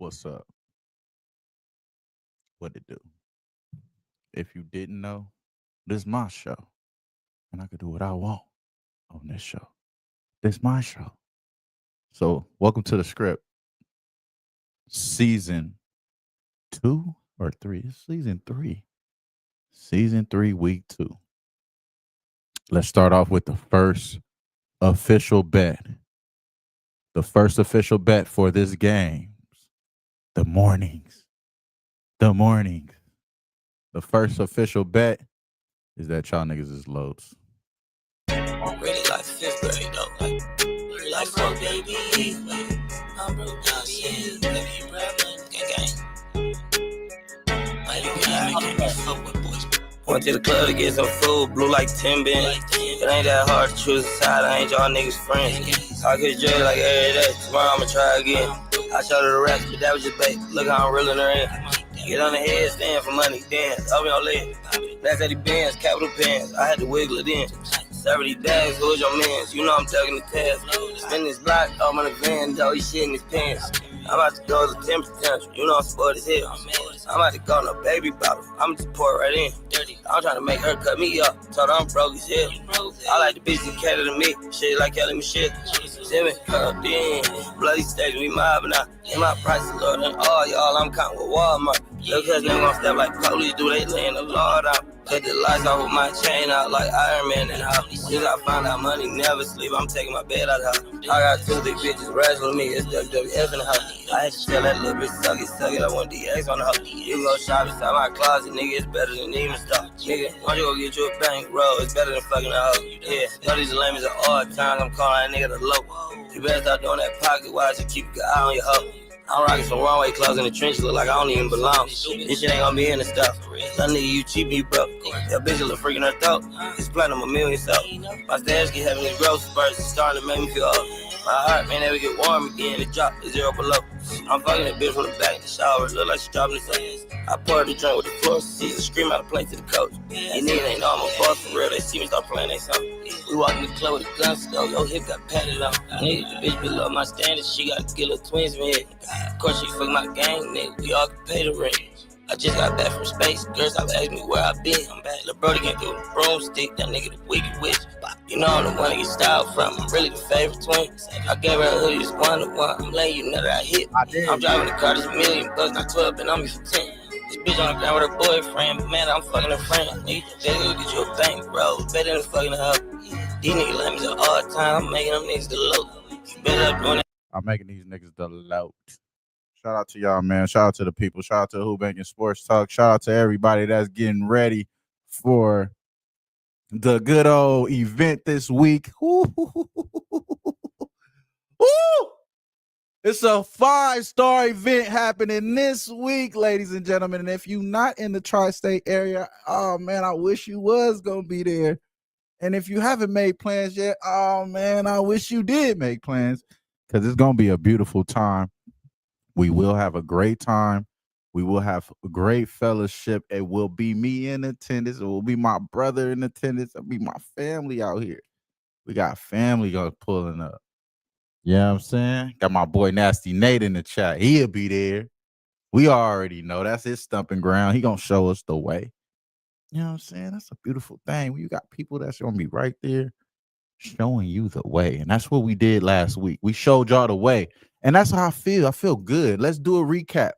What's up? What it do? If you didn't know, this is my show, and I can do what I want on this show. This my show. So, welcome to the script, season 2 or 3. It's season 3. Season 3, week 2. Let's start off with the first official bet. The first official bet for this game. The mornings. The mornings. The first official bet is that y'all niggas is loads. Really like fifth grade though, like fuck baby. I'm broke now, shit. Baby, you rap, gang. Like you can't fuck with boys. Went to the club to get some food, blue like 10 bins. It ain't that hard to choose a side, I ain't y'all niggas friends. I get judged like every day, tomorrow I'ma try again. I showed her the rest, but that was just bait. Look how I'm reeling her in. Get on the head, stand for money, dance, up your leg. Back at the bands, capital pants, I had to wiggle it in. 70 bags, who's your mans? You know I'm tugging the test. Spin this block, I'm on the van, though, he shit in his pants. I'm about to go to the temper tantrum, you know I'm sport as hell. I'm about to go on a baby bottle, I'm just pour it right in. I'm trying to make her cut me up, told her I'm broke as hell. I like the bitch that cater to me, shit like Kelly Michelle. Simmons, cut in, bloody stage, we mobbing out. And my price is lower than all y'all, I'm counting with Walmart. Look, cause they gon' step like police do, they laying the Lord out. Cut the lights off with my chain out like Iron Man and how. Since I found out money never sleep, I'm taking my bed out of the house. I got 2 big bitches wrestling me, it's WWF in the house. I had to tell that little bitch, suck it, I want DX on the house. You go shop inside my closet, nigga, it's better than even stuff. Nigga, why don't you go get you a bankroll, it's better than fucking a hoe. Yeah, know these lames are all times, I'm calling that nigga the low. You better start doing that pocket watch and keep an eye on your hoe. I'm rocking some runway clothes in the trenches, look like I don't even belong. This shit ain't gonna be in the stuff. That nigga, you cheap, you broke. Your bitch look freaking her throat. It's platinum a million so. My stash get having these growth spurts, it's starting to make me feel up. My heart, man, never get warm again. It drop to 0 below. I'm fucking that bitch from the back in the shower. Look like she dropping the sun. I poured the drink with the floor. Caesar scream out the plate to the coach. These niggas ain't know I'm a boss for real. They see me start playing they song. We walk in the club with a gun still. Your hip got patted on. Nigga, the bitch below my standards. She got to get little twins from here. Of course, she fuck my gang, nigga. We all can pay the rent. I just got back from space. Girls stop asking me where I been. I'm back. Lil' brody came through the broomstick. That nigga the wicked witch. You know I'm the one to get style from. I'm really the favorite twin. I gave her a hoodie, just 1-to-1. I'm letting you know that I hit. I'm driving the car, this $1,000,000, not 12, and I'm for 10. This bitch on the ground with her boyfriend, but man, I'm fucking her friend. Nigga, they go get you a bankroll, better than fucking her. These niggas let me do all the time. I'm making them niggas the low. You better up doing that. I'm making these niggas the lout. Shout out to y'all, man. Shout out to the people. Shout out to Who-Bangin Sports Talk. Shout out to everybody that's getting ready for the good old event this week. Woo! It's a 5-star event happening this week, ladies and gentlemen. And if you're not in the tri-state area, oh man, I wish you was gonna be there. And if you haven't made plans yet, oh man, I wish you did make plans, because it's gonna be a beautiful time. We will have a great time. We will have a great fellowship. It will be me in attendance. It will be my brother in attendance. It'll be my family out here. We got family pulling up. You know what I'm saying? Got my boy Nasty Nate in the chat. He'll be there. We already know that's his stumping ground. He gonna show us the way. You know what I'm saying? That's a beautiful thing. When you got people that's gonna be right there showing you the way. And that's what we did last week. We showed y'all the way. And that's how I feel. I feel good. Let's do a recap.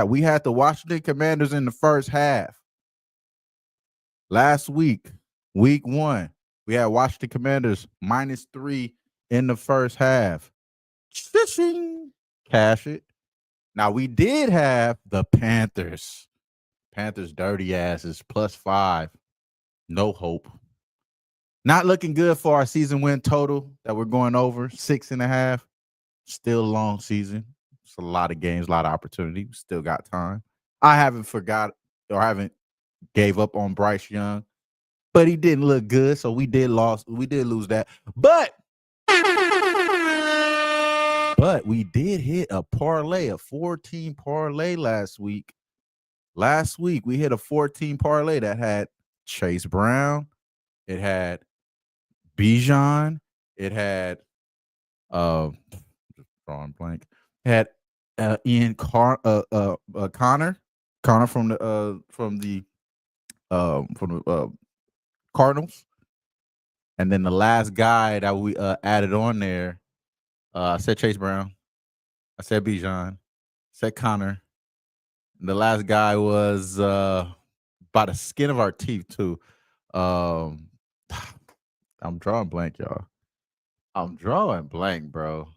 We had the Washington Commanders in the first half. Last week, week 1, we had Washington Commanders -3 in the first half. Cash it. Now, we did have the Panthers. Panthers dirty asses, +5. No hope. Not looking good for our season win total that we're going over, 6.5. Still a long season. It's a lot of games, a lot of opportunity. We still got time. I haven't gave up on Bryce Young, but he didn't look good, so we did lose that. But we did hit a parlay, a 14 parlay last week. Last week we hit a 14 parlay that had Chase Brown, it had Bijan, it had drawing blank. It had Connor from the Cardinals, and then the last guy that we added on there, I said Chase Brown, I said Bijan, said Connor. The last guy was by the skin of our teeth too. Um, I'm drawing blank, y'all. I'm drawing blank, bro.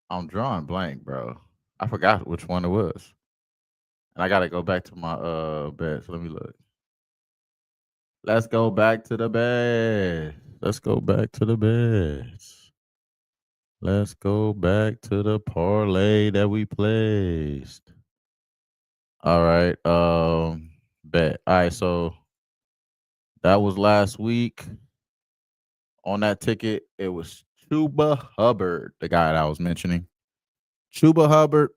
I'm drawing blank, bro. I forgot which one it was. And I gotta go back to my bed. So let me look. Let's go back to the bed. Let's go back to the beds. Let's go back to the parlay that we placed. All right. Bet. All right, so that was last week. On that ticket, it was Chuba Hubbard, the guy that I was mentioning. Chuba Hubbard,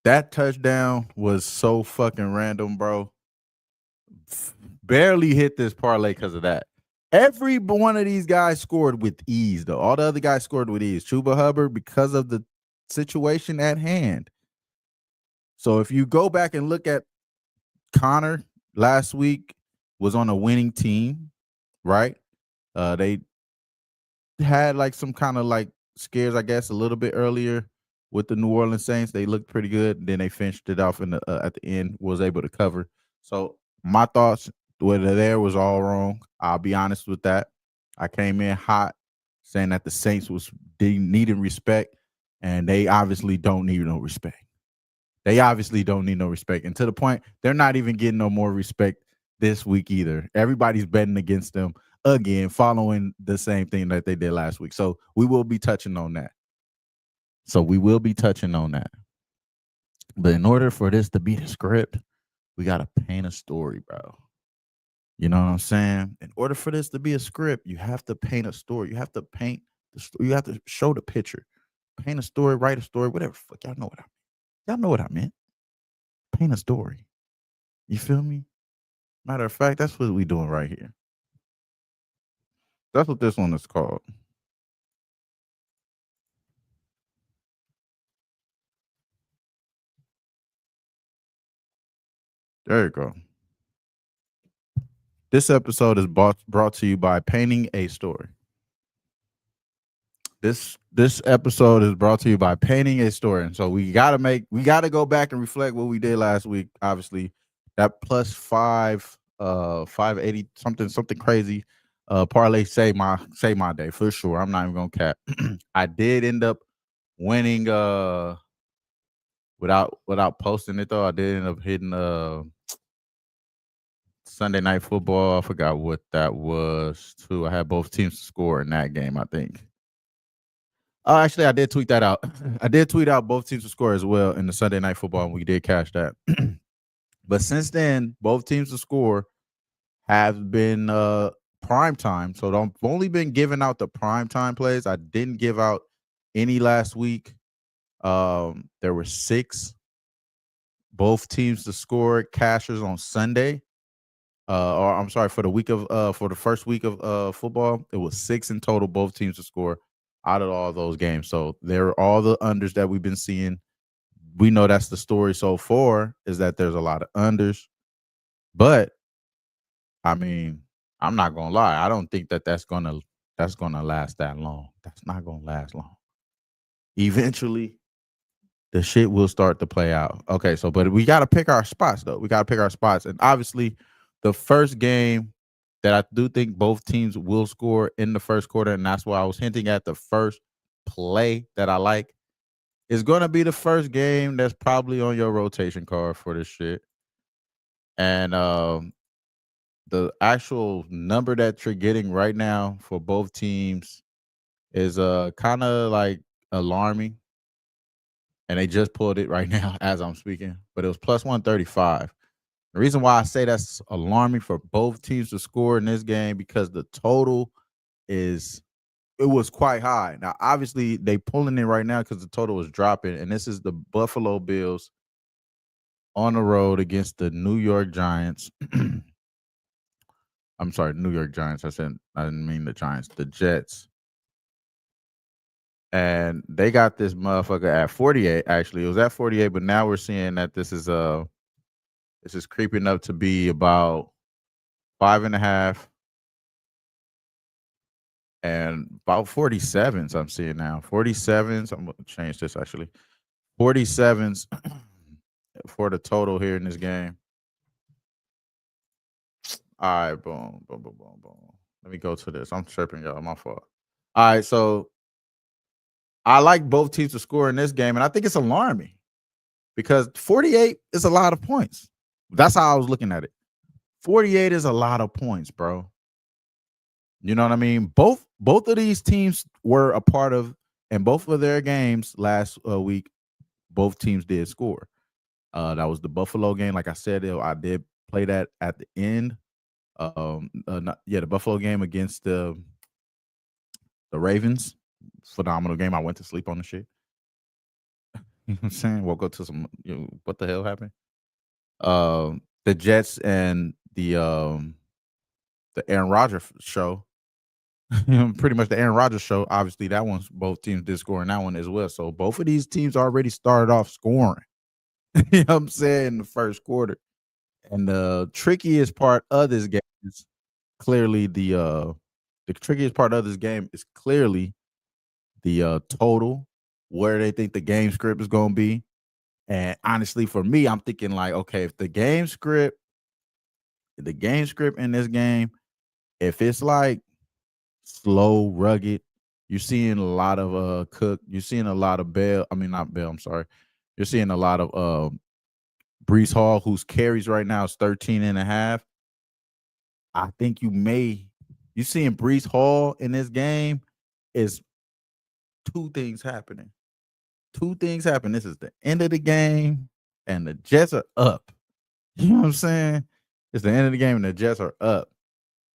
that touchdown was so fucking random, bro. Barely hit this parlay because of that. Every one of these guys scored with ease, though. All the other guys scored with ease. Chuba Hubbard, because of the situation at hand. So if you go back and look at Connor last week, was on a winning team, right? They had like some kind of like scares, I guess, a little bit earlier with the New Orleans Saints. They looked pretty good. Then they finished it off in the at the end, was able to cover. So my thoughts whether there was all wrong. I'll be honest with that. I came in hot, saying that the Saints was needing respect, and they obviously don't need no respect. They obviously don't need no respect, and to the point they're not even getting no more respect this week either. Everybody's betting against them again, following the same thing that they did last week. So we will be touching on that. But in order for this to be the script, we got to paint a story, bro. You know what I'm saying? In order for this to be a script, you have to paint a story. You have to paint the story. You have to show the picture. Paint a story, write a story, whatever. Fuck, y'all know what I mean. Y'all know what I meant. Paint a story. You feel me? Matter of fact, that's what we doing right here. That's what this one is called. There you go. This episode is brought to you by Painting a Story. This episode is brought to you by Painting a Story. And so we gotta go back and reflect what we did last week. Obviously, that plus 580 something crazy. Parlay say my day for sure. I'm not even gonna cap. I did end up winning without posting it though. I did end up hitting Sunday Night Football. I forgot what that was too. I had both teams to score in that game, I think. Actually, I did tweet that out. I did tweet out both teams to score as well in the Sunday Night Football, and we did cash that. But since then, both teams to score have been prime time. So I've only been giving out the prime time plays. I didn't give out any last week. There were 6 both teams to score cashers on Sunday. Or I'm sorry, for the first week of football, it was 6 in total, both teams to score out of all those games. So there are all the unders that we've been seeing. We know that's the story so far, is that there's a lot of unders. But I mean, I'm not gonna lie. I don't think that's gonna last that long. That's not gonna last long. Eventually, the shit will start to play out. Okay, so but we got to pick our spots though. We got to pick our spots, and obviously, the first game that I do think both teams will score in the first quarter, and that's why I was hinting at the first play that I like, is going to be the first game that's probably on your rotation card for this shit. And the actual number that you're getting right now for both teams is kind of like alarming. And they just pulled it right now as I'm speaking, but it was plus 135. The reason why I say that's alarming for both teams to score in this game, because the total was quite high. Now, obviously, they pulling it right now because the total is dropping, and this is the Buffalo Bills on the road against the New York Giants. I'm sorry, New York Giants. I didn't mean the Giants, the Jets. and they got this motherfucker at 48. Actually, it was at 48, but now we're seeing that this is creeping up to be about 5.5 and about 47s. I'm seeing now 47s. I'm gonna change this actually 47s for the total here in this game. All right, boom, boom, boom, boom, boom. Let me go to this. I'm tripping, y'all. My fault. All right, so I like both teams to score in this game, and I think it's alarming because 48 is a lot of points. That's how I was looking at it. 48 is a lot of points, bro. You know what I mean? Both of these teams were a part of, and both of their games last week, both teams did score. That was the Buffalo game. Like I said, I did play that at the end. The Buffalo game against the Ravens, phenomenal game. I went to sleep on the shit. You know what I'm saying? Woke up to some. What the hell happened? The Jets and the Aaron Rodgers show. Pretty much the Aaron Rodgers show. Obviously, that one's both teams did score in that one as well. So both of these teams already started off scoring. You know what I'm saying, in the first quarter. And the trickiest part of this game is clearly the trickiest part of this game is clearly the total, where they think the game script is gonna be. And honestly, for me, I'm thinking like, okay, if the game script in this game, if it's like slow, rugged, you're seeing a lot of Cook, you're seeing a lot of Bell. I mean, not Bell. I'm sorry. You're seeing a lot of Brees Hall, whose carries right now is 13 and a half. I think you seeing Brees Hall in this game is two things happening. Two things happen. This is the end of the game, and the Jets are up. You know what I'm saying? It's the end of the game, and the Jets are up.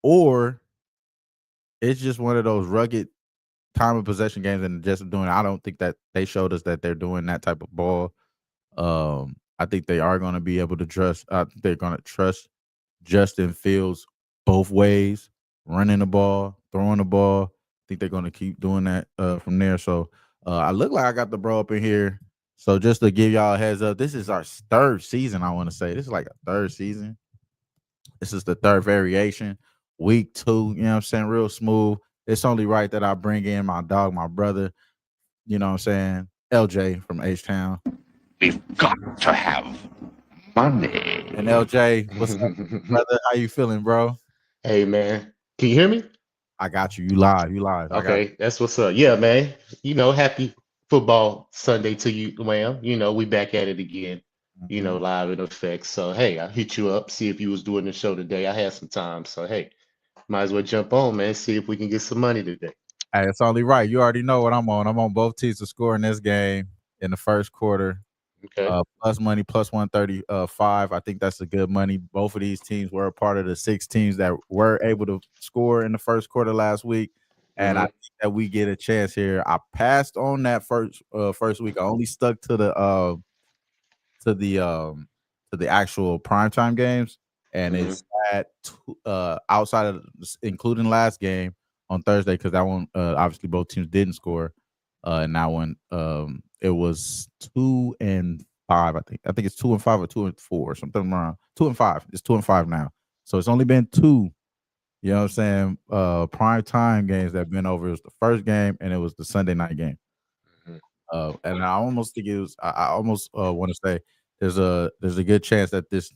Or it's just one of those rugged time of possession games, and the Jets are doing. I don't think that they showed us that they're doing that type of ball. I think they are going to be able to trust. They're going to trust Justin Fields both ways, running the ball, throwing the ball. I think they're going to keep doing that from there. So I look like I got the bro up in here. So just to give y'all a heads up, this is our third season. I want to say this is like a third season. This is the third variation. Week 2, you know what I'm saying? Real smooth. It's only right that I bring in my dog, my brother, you know what I'm saying? LJ from H Town. We've got to have money. And LJ, what's up, brother? How you feeling, bro? Hey man, can you hear me? I got you. You live. You live. I got Okay, that's what's up. Yeah, man. Happy football Sunday to you, Wham. We back at it again. you. Mhm. Live in effect. So hey, I hit you up, see if you was doing the show today. I had some time, so hey, might as well jump on, man. See if we can get some money today. Hey, it's only right. You already know what I'm on. I'm on both teams to score in this game in the first quarter. Okay. Plus money, plus 135. I think that's a good money. Both of these teams were a part of the 6 teams that were able to score in the first quarter last week. And I hmm think that we get a chance here. I passed on that first week. I only stuck to the to the actual primetime games, and hmm it's at outside of including last game on Thursday, because that one obviously both teams didn't score. And that one it was 2-5. I think it's 2-5 or 2-4, something around 2-5. It's 2-5 now, so it's only been two. You know what I'm saying? Prime time games that have been over. It was the first game, and it was the Sunday night game. hmm And I almost think it was. I almost want to say there's a good chance that this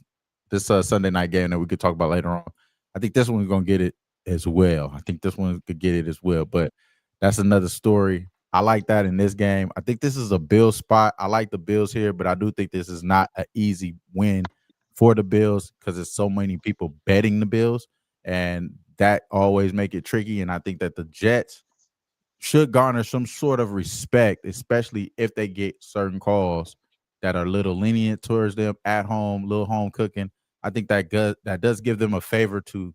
Sunday night game that we could talk about later on. I think this one's gonna get it as well. I think this one could get it as well. But that's another story. I like that in this game. I think this is a Bill spot. I like the Bills here, but I do think this is not an easy win for the Bills because there's so many people betting the Bills, and that always make it tricky. And I think that the Jets should garner some sort of respect, especially if they get certain calls that are a little lenient towards them at home, little home cooking. I think that does give them a favor to,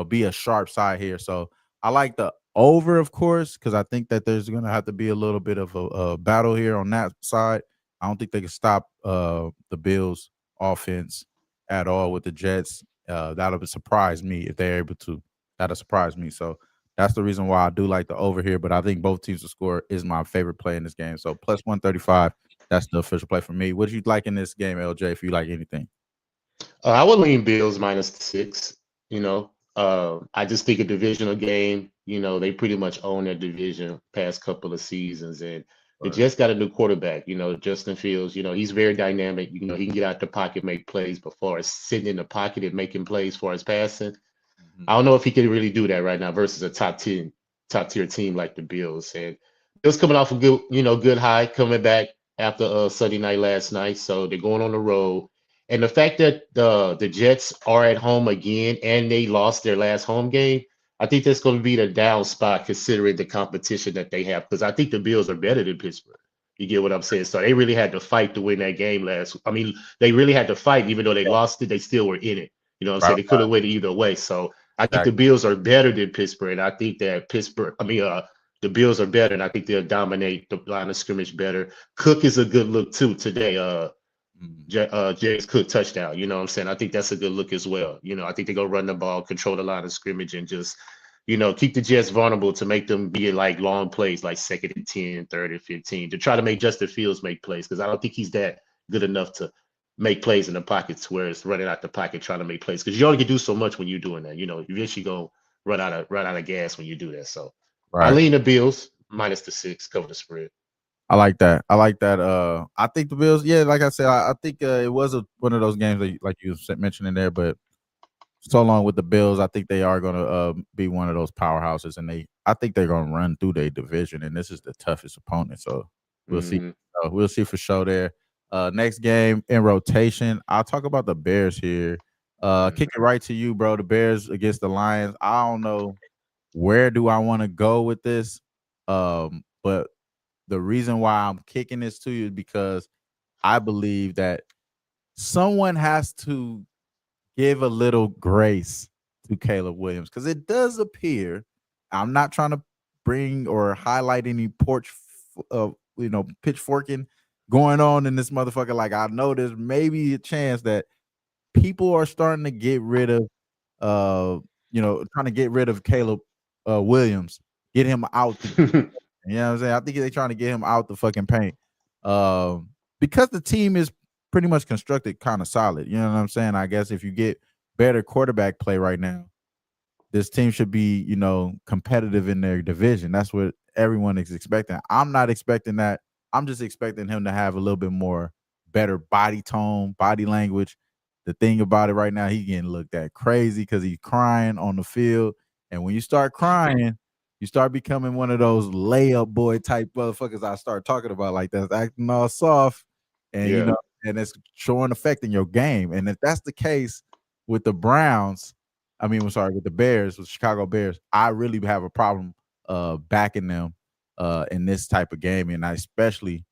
be a sharp side here. So I like the over, of course, because I think that there's going to have to be a little bit of a battle here on that side. I don't think they can stop the Bills' offense at all with the Jets. That'll surprise me if they're able to. That'll surprise me. So That's the reason why I do like the over here. But I think both teams to score is my favorite play in this game. So plus 135. That's the official play for me. What do you like in this game, LJ? If you like anything, I would lean Bills minus the 6. You know, I just think a divisional game. You know, they pretty much own their division past couple of seasons, and they right. just got a new quarterback. You know, Justin Fields. You know, he's very dynamic. You know, he can get out the pocket, make plays. Before sitting in the pocket and making plays for his passing, Mhm. I don't know if he can really do that right now versus a top tier team like the Bills. And Bills coming off a good, good high, coming back after Sunday night last night. So they're going on the road. And the fact that the Jets are at home again and they lost their last home game, I think that's going to be the down spot considering the competition that they have. Because I think the Bills are better than Pittsburgh. You get what I'm saying? So they really had to fight to win that game last. I mean, they really had to fight, even though they lost it, they still were in it. You know what I'm Right, saying? They could have went either way. So I think the exactly. Bills are better than Pittsburgh, and I think that the Bills are better, and I think they'll dominate the line of scrimmage better. Cook is a good look too today. Mhm. James Cook touchdown. You know what I'm saying? I think that's a good look as well. You know, I think they're gonna run the ball, control the line of scrimmage, and just keep the Jets vulnerable to make them be like long plays, like second and 10, third and 15, to try to make Justin Fields make plays because I don't think he's that good enough to make plays in the pockets where it's running out the pocket trying to make plays because you only can do so much when you're doing that. You know, eventually gonna run out of gas when you do that. So I Right. lean the Bills minus the 6, cover the spread. I like that. I like that. I think the Bills. Yeah, like I said, I think it was one of those games that, like you mentioned in there, but so long with the Bills, I think they are going to be one of those powerhouses, and I think they're going to run through their division, and this is the toughest opponent. So we'll see. Mhm. We'll see for sure there. Next game in rotation, I'll talk about the Bears here. Kick it right to you, bro. The Bears against the Lions. I don't know where do I want to go with this, but the reason why I'm kicking this to you is because I believe that someone has to give a little grace to Caleb Williams because it does appear. I'm not trying to bring or highlight any pitchforking going on in this motherfucker. Like I know there's maybe a chance that people are starting to get rid of, trying to get rid of Caleb Williams, get him out the. You know what I'm saying? I think they're trying to get him out the fucking paint. Because the team is pretty much constructed kind of solid. You know what I'm saying? I guess if you get better quarterback play right now, this team should be, competitive in their division. That's what everyone is expecting. I'm not expecting that. I'm just expecting him to have a little bit more better body tone, body language. The thing about it right now, he getting looked at crazy because he's crying on the field. And when you start crying, you start becoming one of those layup boy type motherfuckers I start talking about, like that's acting all soft and Yeah. and it's showing effect in your game. And if that's the case with the Browns, I'm sorry, with the Bears, with Chicago Bears, I really have a problem backing them in this type of game. And I especially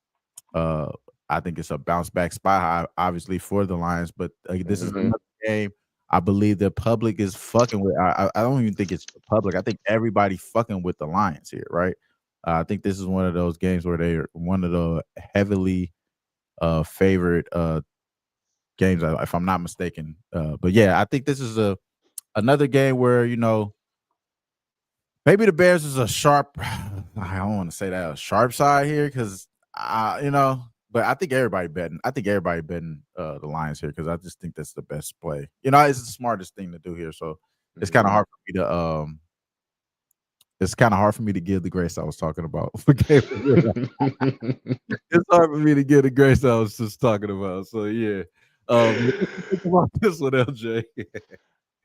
uh I think it's a bounce back spot, obviously, for the Lions. But this is Mhm. another game I believe the public is fucking with. I don't even think it's the public. I think everybody fucking with the Lions here, right? I think this is one of those games where they're one of the heavily favorite games, if I'm not mistaken. But yeah, I think this is another game where maybe the Bears is a sharp. I don't want to say that a sharp side here because but I think everybody betting. I think everybody betting the Lions here because I just think that's the best play. It's the smartest thing to do here. So it's kind of Mhm. hard for me to It's kind of hard for me to give the grace I was talking about. It's hard for me to give the grace I was just talking about. So yeah, what do you think about this one, LJ?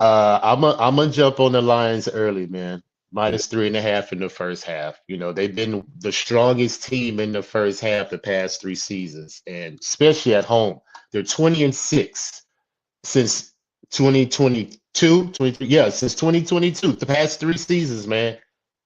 I'm gonna jump on the Lions early, man. Yeah. Minus 3.5 in the first half. You know, they've been the strongest team in the first half the past 3 seasons, and especially at home. They're 20-6 since 2022, 23. Yeah, since 2022, the past 3 seasons, man,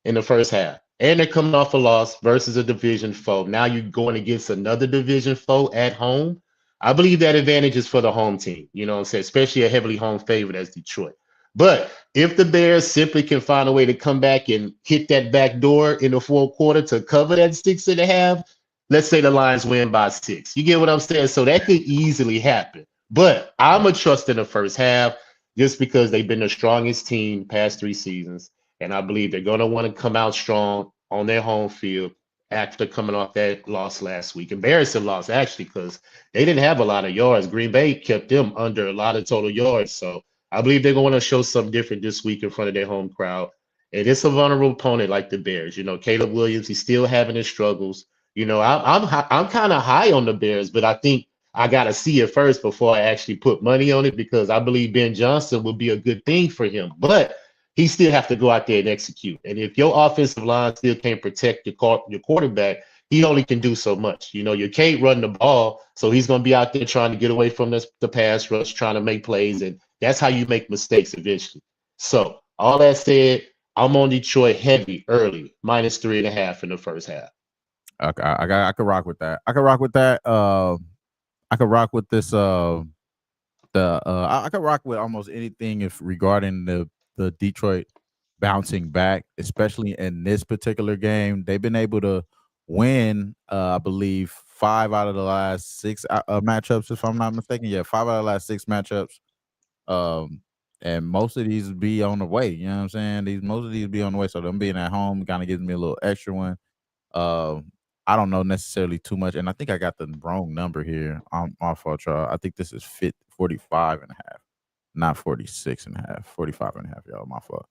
in the first half. And they're coming off a loss versus a division foe. Now you're going against another division foe at home. I believe that advantage is for the home team, you know what I'm saying, especially a heavily home favorite as Detroit. But if the Bears simply can find a way to come back and hit that back door in the fourth quarter to cover that 6.5, let's say the Lions win by 6. You get what I'm saying? So that could easily happen. But I'm a trust in the first half just because they've been the strongest team past 3 seasons. And I believe they're going to want to come out strong on their home field after coming off that loss last week. Embarrassing loss, actually, because they didn't have a lot of yards. Green Bay kept them under a lot of total yards. So I believe they're going to show something different this week in front of their home crowd. And it's a vulnerable opponent like the Bears. You know, Caleb Williams, he's still having his struggles. You know, I'm kind of high on the Bears, but I think I got to see it first before I actually put money on it because I believe Ben Johnson will be a good thing for him. But he still have to go out there and execute. And if your offensive line still can't protect your quarterback, he only can do so much. You know, you can't run the ball, so he's going to be out there trying to get away from the pass rush, trying to make plays, and that's how you make mistakes eventually. So, all that said, I'm on Detroit heavy early, -3.5 in the first half. Okay, I could rock with that. I could rock with that. I could rock with this. I could rock with almost anything if regarding the Detroit bouncing back, especially in this particular game. They've been able to win, I believe, 5 out of the last 6 matchups, if I'm not mistaken. Yeah, 5 out of the last 6 matchups. Um, and most of these be on the way. You know what I'm saying? Most of these be on the way. So them being at home kind of gives me a little extra one. I don't know necessarily too much, and I think I got the wrong number here. My fault, y'all. I think this is 45 and a half, not 46 and a half. 45 and a half, y'all. My fault.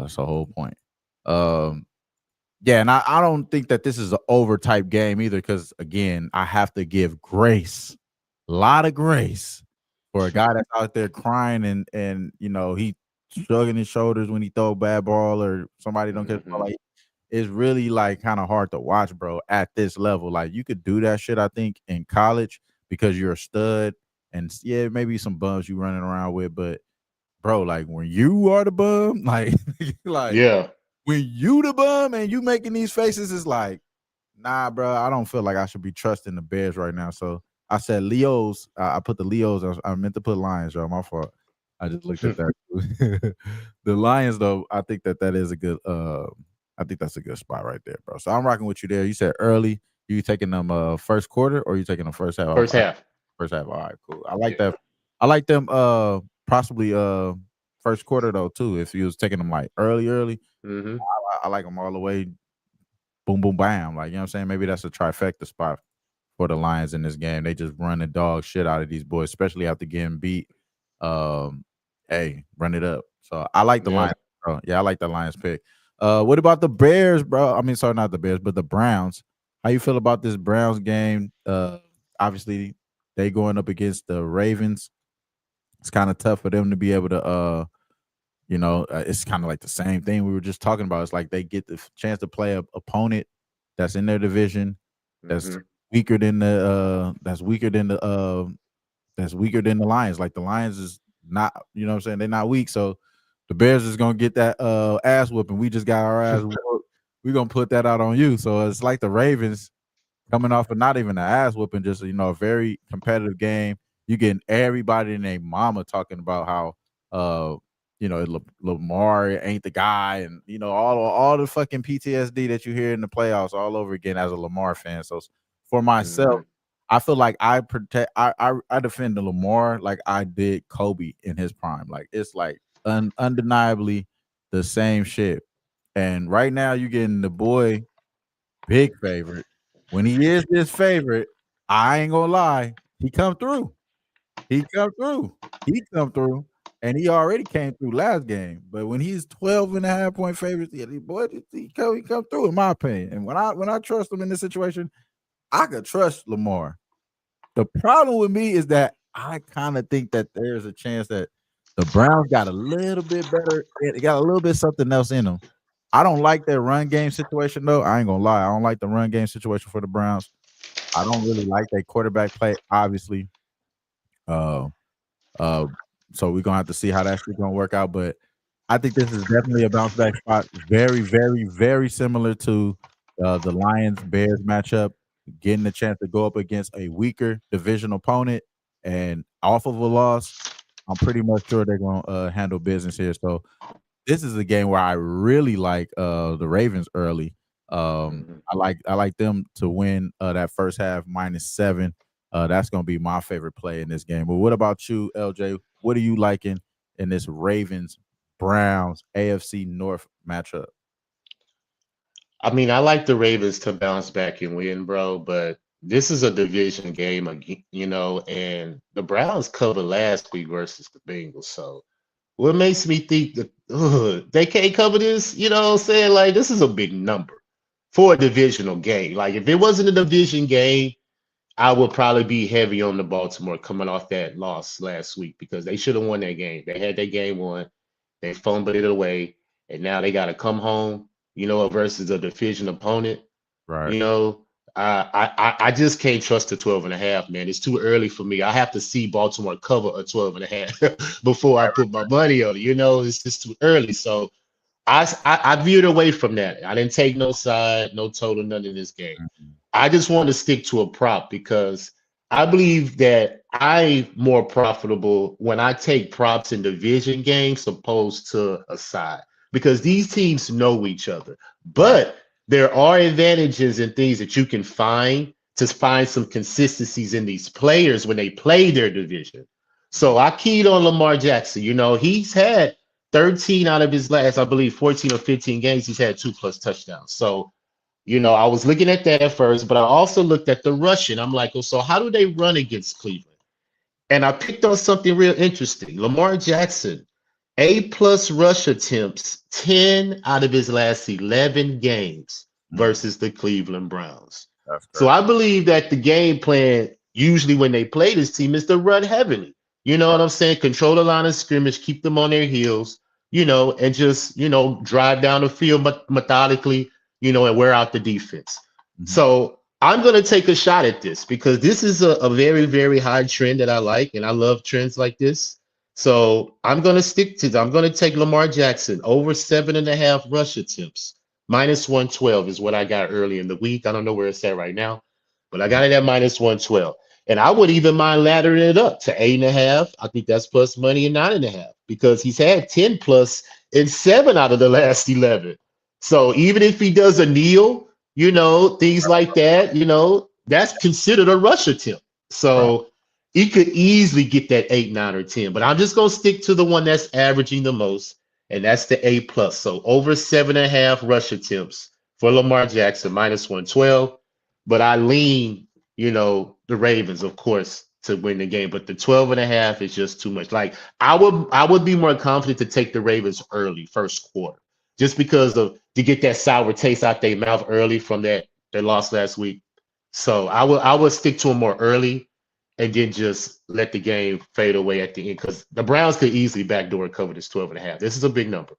It's the whole point. Yeah, and I don't think that this is an over type game either, because again, I have to give grace, a lot of grace for a guy that's out there crying and you know he shrugging his shoulders when he throw a bad ball or somebody don't catch the ball. Like it's really like kind of hard to watch, bro, at this level. Like you could do that shit, I think, in college because you're a stud and yeah, maybe some bums you running around with, but bro, like when you are the bum, like like Yeah. when you the bum and you making these faces, it's like, nah, bro, I don't feel like I should be trusting the Bears right now. So I said Leos. I put the Leos. I meant to put Lions, y'all. My fault. I just looked at that. The Lions, though, I think that is a good. I think that's a good spot right there, bro. So I'm rocking with you there. You said early. You taking them first quarter or you taking them first half? First half. First half. All right, cool. I like that. I like them. Possibly first quarter though too. If you was taking them like early, I like them all the way. Boom, boom, bam. Like you know what I'm saying. Maybe that's a trifecta spot for the Lions in this game. They just run the dog shit out of these boys, especially after getting beat. Hey, run it up. So I like the Lions, bro. Yeah, I like the Lions pick. What about the Bears, bro? I mean, sorry, not the Bears, but the Browns. How you feel about this Browns game? Obviously, they going up against the Ravens. It's kind of tough for them to be able to, it's kind of like the same thing we were just talking about. It's like they get the chance to play a opponent that's in their division, that's weaker than the Lions. Like the Lions is not, you know what I'm saying? They're not weak. So the Bears is gonna get that ass whooping. We just got our ass whooped. We're gonna put that out on you. So it's like the Ravens coming off of not even an ass whooping, just a very competitive game. You getting everybody and their mama talking about how Lamar ain't the guy, and all the fucking PTSD that you hear in the playoffs all over again as a Lamar fan. So for myself, I feel like I defend the Lamar like I did Kobe in his prime. Like it's like undeniably the same shit. And right now you're getting the boy big favorite. When he is this favorite, I ain't gonna lie, he come through. He come through. He come through. And he already came through last game. But when he's 12.5-point favorites, boy, he come through, in my opinion. And when I trust him in this situation, I could trust Lamar. The problem with me is that I kind of think that there's a chance that the Browns got a little bit better. They got a little bit something else in them. I don't like their run game situation, though. I ain't gonna lie. I don't like the run game situation for the Browns. I don't really like their quarterback play, obviously. So we're gonna have to see how that's gonna work out. But I think this is definitely a bounce back spot. Very, very, very similar to the Lions Bears matchup. Getting the chance to go up against a weaker division opponent and off of a loss, I'm pretty much sure they're gonna handle business here. So this is a game where I really like the Ravens early. I like them to win that first half -7. That's gonna be my favorite play in this game. But what about you, LJ? What are you liking in this Ravens Browns AFC North matchup? I mean, I like the Ravens to bounce back and win, bro, but this is a division game, and the Browns covered last week versus the Bengals. So what makes me think that they can't cover this? You know what I'm saying? Like, this is a big number for a divisional game. Like, if it wasn't a division game, I would probably be heavy on the Baltimore coming off that loss last week because they should have won that game. They had that game won. They fumbled it away, and now they got to come home, versus a division opponent. Right. You know, I just can't trust the 12 and a half, man. It's too early for me. I have to see Baltimore cover a 12 and a half before I put my money on it. It's just too early. So I veered away from that. I didn't take no side, no total, none in this game. Mhm. I just want to stick to a prop because I believe that I'm more profitable when I take props in division games opposed to a side because these teams know each other. Right. But there are advantages and things that you can find to find some consistencies in these players when they play their division. So I keyed on Lamar Jackson. He's had 13 out of his last, I believe, 14 or 15 games. He's had 2+ touchdowns. So I was looking at that at first, but I also looked at the rushing. I'm like, oh, so how do they run against Cleveland? And I picked on something real interesting. Lamar Jackson, A+ rush attempts, 10 out of his last 11 games Mhm. versus the Cleveland Browns. That's So great. I believe that the game plan, usually when they play this team, is to run heavily. You know Right. what I'm saying? Control the line of scrimmage, keep them on their heels, and just, drive down the field methodically, and wear out the defense. Mhm. So I'm going to take a shot at this because this is a very, very high trend that I like, and I love trends like this. So I'm going to stick to that. I'm going to take Lamar Jackson over 7.5 rush attempts. -112 is what I got early in the week. I don't know where it's at right now, but I got it at -112. And I would even mind laddering it up to 8.5. I think that's plus money and 9.5 because he's had 10 plus in 7 out of the last 11. So even if he does a kneel, things like that, that's considered a rush attempt. Right. So he could easily get that 8, 9, or 10. But I'm just going to stick to the one that's averaging the most, and that's the A+. So over 7.5 rush attempts for Lamar Jackson, -112. But I lean, the Ravens, of course, to win the game. But the 12.5 is just too much. Like I would be more confident to take the Ravens early, first quarter, just because of to get that sour taste out their mouth early from that they lost last week. So I would stick to them more early and then just let the game fade away at the end because the Browns could easily backdoor cover this 12.5. This is a big number.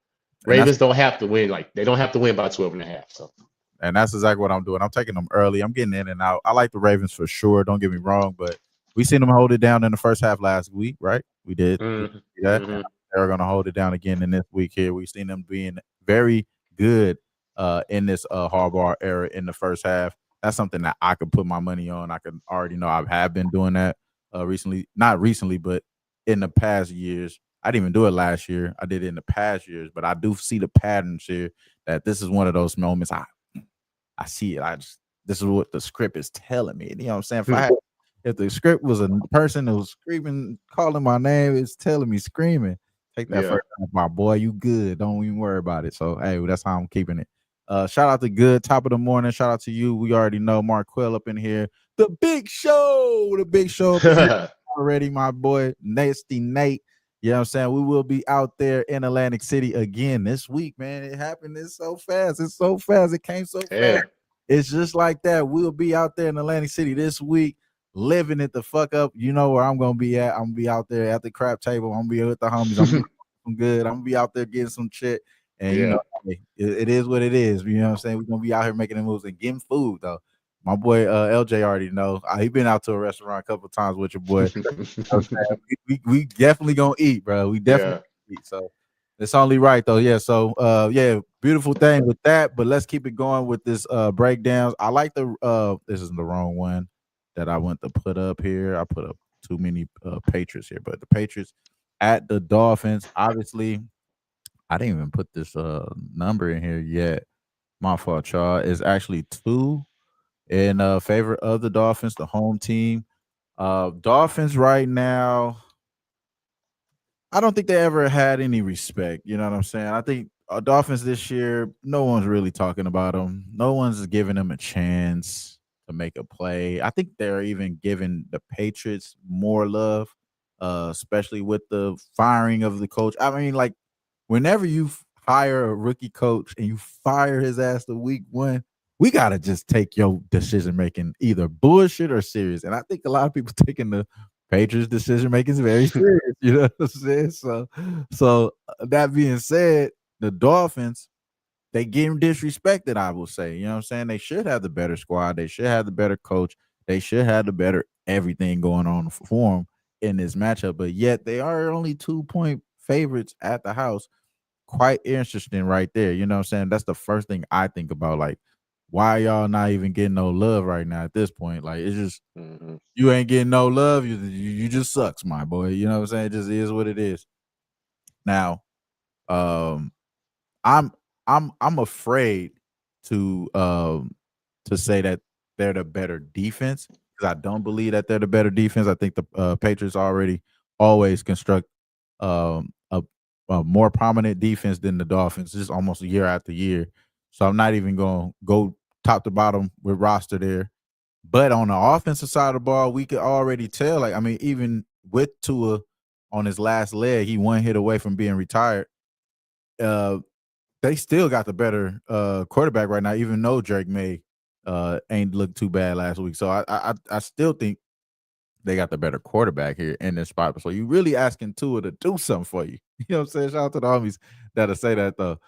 And that's Ravens don't have to win, like they don't have to win by 12.5. So and that's exactly what I'm doing. I'm taking them early. I'm getting in and out. I like the Ravens for sure. Don't get me wrong, but we seen them hold it down in the first half last week, right? We did. We mhm, did that. And mhm. they're going to hold it down again in this week here. We've seen them being very good in this Harbaugh era in the first half. That's something that I could put my money on. I can already know I have been doing that recently. Not recently, but in the past years. I didn't even do it last year. I did it in the past years, but I do see the patterns here that this is one of those moments I see it. This is what the script is telling me. You know what I'm saying? If the script was a person who was screaming, calling my name, it's telling me screaming. Take that Yeah. first time, my boy. You good. Don't even worry about it. So hey, that's how I'm keeping it. Shout out to Good, top of the morning. Shout out to you. We already know Mark Quill up in here. The big show. The big show up in here already, my boy. Nasty Nate. You know what I'm saying? We will be out there in Atlantic City again this week, man. It happened. It's so fast. It's so fast. It came so Yeah. fast. It's just like that. We'll be out there in Atlantic City this week, living it the fuck up. You know where I'm gonna be at. I'm gonna be out there at the crap table. I'm gonna be with the homies. I'm gonna be some good. I'm gonna be out there getting some shit. And Yeah. hey, it is what it is. You know what I'm saying? We're gonna be out here making the moves and getting food though. My boy LJ already know. He been out to a restaurant a couple times with your boy. I'm saying? We definitely gonna eat, bro. We definitely Yeah. eat. So it's only right though. Yeah. So yeah, beautiful thing with that. But let's keep it going with this breakdowns. I like the this is the wrong one that I went to put up here. I put up too many Patriots here, but the Patriots at the Dolphins. Obviously, I didn't even put this number in here yet. My fault, y'all. Is actually 2 in favor of the Dolphins, the home team. Dolphins right now. I don't think they ever had any respect. You know what I'm saying? I think Dolphins this year, no one's really talking about them. No one's giving them a chance to make a play. I think they're even giving the Patriots more love, especially with the firing of the coach. I mean, like, whenever you hire a rookie coach and you fire his ass the week one, we gotta just take your decision making either bullshit or serious. And I think a lot of people taking the Patriots decision making is very serious. You know what I'm saying? So that being said, the Dolphins, they getting disrespected, I will say. You know what I'm saying? They should have the better squad. They should have the better coach. They should have the better everything going on for them in this matchup. But yet they are only 2-point favorites at the house. Quite interesting right there. You know what I'm saying? That's the first thing I think about. Like, why y'all not even getting no love right now at this point? Like, it's just you ain't getting no love. You just sucks, my boy. You know what I'm saying? It just is what it is. Now, um, I'm I'm afraid to say that they're the better defense because I don't believe that they're the better defense. I think the Patriots already always construct um, a, a more prominent defense than the Dolphins, just almost year after year. So I'm not even going to go top to bottom with roster there. But on the offensive side of the ball, we could already tell. Like, I mean, even with Tua on his last leg, he 1 hit away from being retired. Uh, they still got the better quarterback right now, even though Drake May ain't looked too bad last week. So I still think they got the better quarterback here in this spot. So you really asking Tua to do something for you. You know what I'm saying? Shout out to the homies that'll say that though.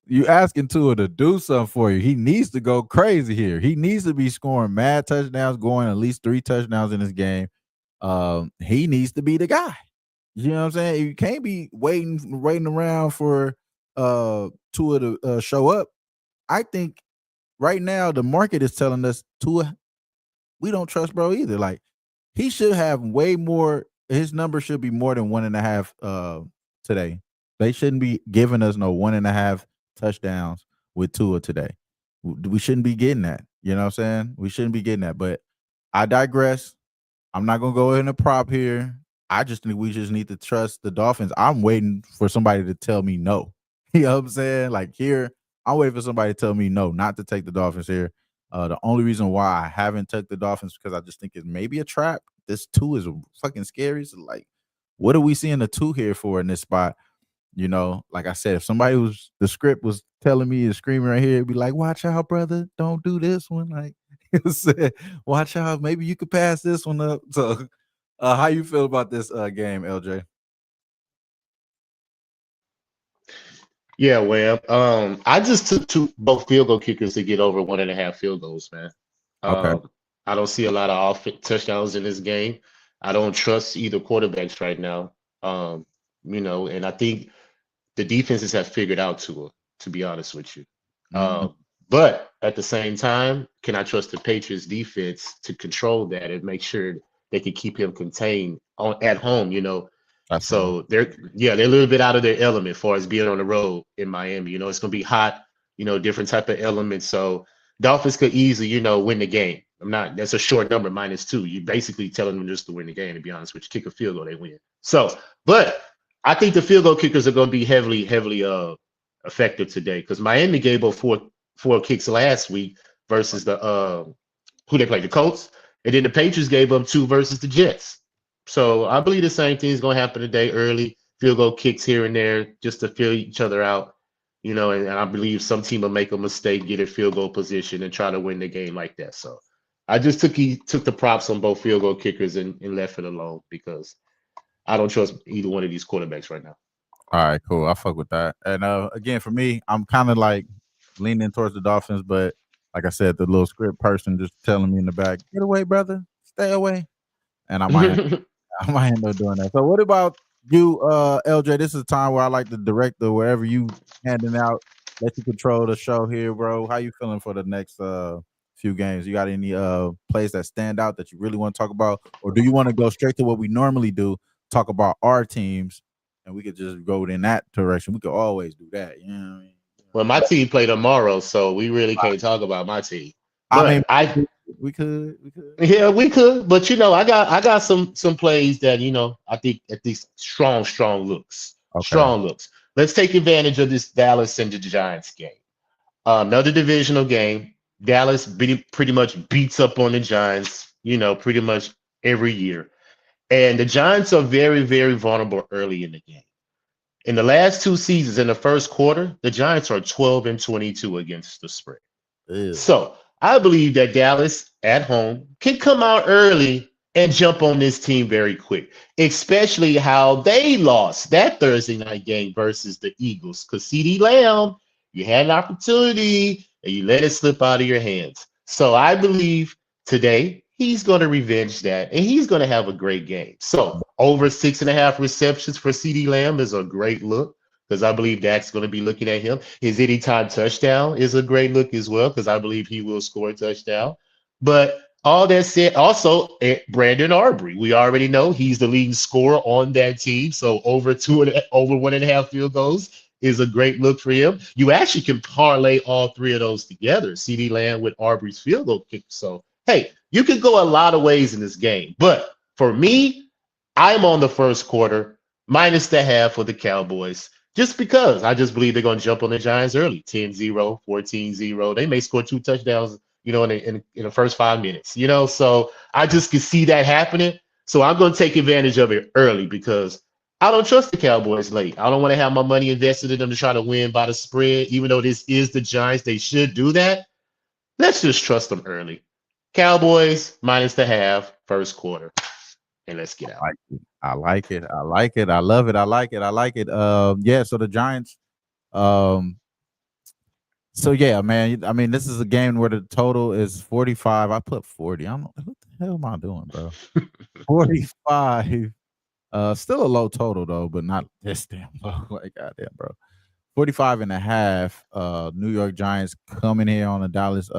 You asking Tua to do something for you. He needs to go crazy here. He needs to be scoring mad touchdowns, going at least 3 touchdowns in this game. He needs to be the guy. You know what I'm saying? You can't be waiting around for Tua to show up. I think right now the market is telling us Tua, we don't trust bro either. Like, he should have way more. His number should be more than 1.5 today. They shouldn't be giving us no 1.5 touchdowns with Tua today. We shouldn't be getting that. You know what I'm saying? We shouldn't be getting that. But I digress. I'm not gonna go in a prop here. I just think we just need to trust the Dolphins. I'm waiting for somebody to tell me no. You know what I'm saying? Like, here, I'm waiting for somebody to tell me no, not to take the Dolphins here. The only reason why I haven't took the Dolphins because I just think it's maybe a trap. This 2 is fucking scary. So, like, what are we seeing the 2 here for in this spot? You know, like I said, if somebody was the script was telling me and screaming right here, it'd be like, watch out, brother. Don't do this one. Like, said, watch out. Maybe you could pass this one up. So, how you feel about this game, LJ? Yeah, well, I just took both field goal kickers to get over 1.5 field goals, man. Okay. I don't see a lot of touchdowns in this game. I don't trust either quarterbacks right now. And I think the defenses have figured out to be honest with you. Mm-hmm. But at the same time, can I trust the Patriots defense to control that and make sure they can keep him contained at home, That's what So they're a little bit out of their element as far as being on the road in Miami. It's gonna be hot, different type of elements. So Dolphins could easily, win the game. That's a short number, -2. You're basically telling them just to win the game, to be honest with you. Kick a field goal, they win. So, but I think the field goal kickers are gonna be heavily effective today because Miami gave up four kicks last week versus the who they played, the Colts, and then the Patriots gave up 2 versus the Jets. So I believe the same thing is going to happen today. Early field goal kicks here and there just to fill each other out, and I believe some team will make a mistake, get a field goal position, and try to win the game like that. So I just took the props on both field goal kickers and left it alone because I don't trust either one of these quarterbacks right now. All right, cool. I fuck with that. And again, for me, I'm kind of like leaning towards the Dolphins, but like I said, the little script person just telling me in the back, "Get away, brother. Stay away." And I might I might end up doing that. So what about you, LJ? This is a time where I like to direct the wherever you handing out, let you control the show here, bro. How you feeling for the next few games? You got any plays that stand out that you really want to talk about? Or do you want to go straight to what we normally do, talk about our teams, and we could just go in that direction? We could always do that. You know what I mean? Well, my team play tomorrow, so we really can't talk about my team. I mean, But We could. Yeah, we could, but I got some plays that I think at these strong looks, Okay. strong looks. Let's take advantage of this Dallas and the Giants game. Another divisional game. Dallas pretty much beats up on the Giants, pretty much every year, and the Giants are very very vulnerable early in the game. In the last two seasons, in the first quarter, the Giants are 12-22 against the spread. Ew. So I believe that Dallas at home can come out early and jump on this team very quick, especially how they lost that Thursday night game versus the Eagles. Because CD Lamb, you had an opportunity and you let it slip out of your hands. So I believe today he's going to revenge that and he's going to have a great game. So over 6.5 receptions for CD Lamb is a great look because I believe Dak's going to be looking at him. His anytime touchdown is a great look as well because I believe he will score a touchdown. But all that said, also Brandon Arbery, we already know he's the leading scorer on that team. So over 1.5 field goals is a great look for him. You actually can parlay all three of those together, CD Lamb with Arbery's field goal kick. So hey, you can go a lot of ways in this game. But for me, I'm on the first quarter minus the half for the Cowboys. Just because I just believe they're going to jump on the Giants early, 10-0, 14-0. They may score two touchdowns, in the first 5 minutes, So I just can see that happening. So I'm going to take advantage of it early because I don't trust the Cowboys late. I don't want to have my money invested in them to try to win by the spread, even though this is the Giants. They should do that. Let's just trust them early. Cowboys minus the half, first quarter, and let's get out. I like it. I like it. I love it. I like it. I like it. Yeah. So the Giants. So yeah, man. I mean, this is a game where the total is 45. I put 40. I'm what the hell am I doing, bro? 45. Still a low total though, but not this damn low. Like goddamn, bro. 45.5. New York Giants coming here on the Dallas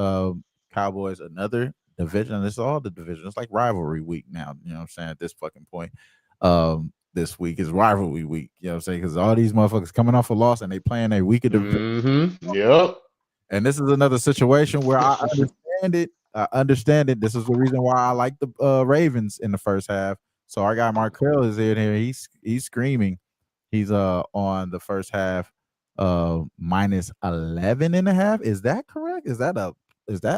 Cowboys. Another division. It's all the division. It's like rivalry week now. You know what I'm saying? At this fucking point. This week is rivalry week. You know what I'm saying? Because all these motherfuckers coming off a loss and they playing a week of division. Yep. And this is another situation where I understand it. I understand it. This is the reason why I like the Ravens in the first half. So our guy Markel is in here. He's screaming. He's on the first half minus 11.5. Is that correct? Is that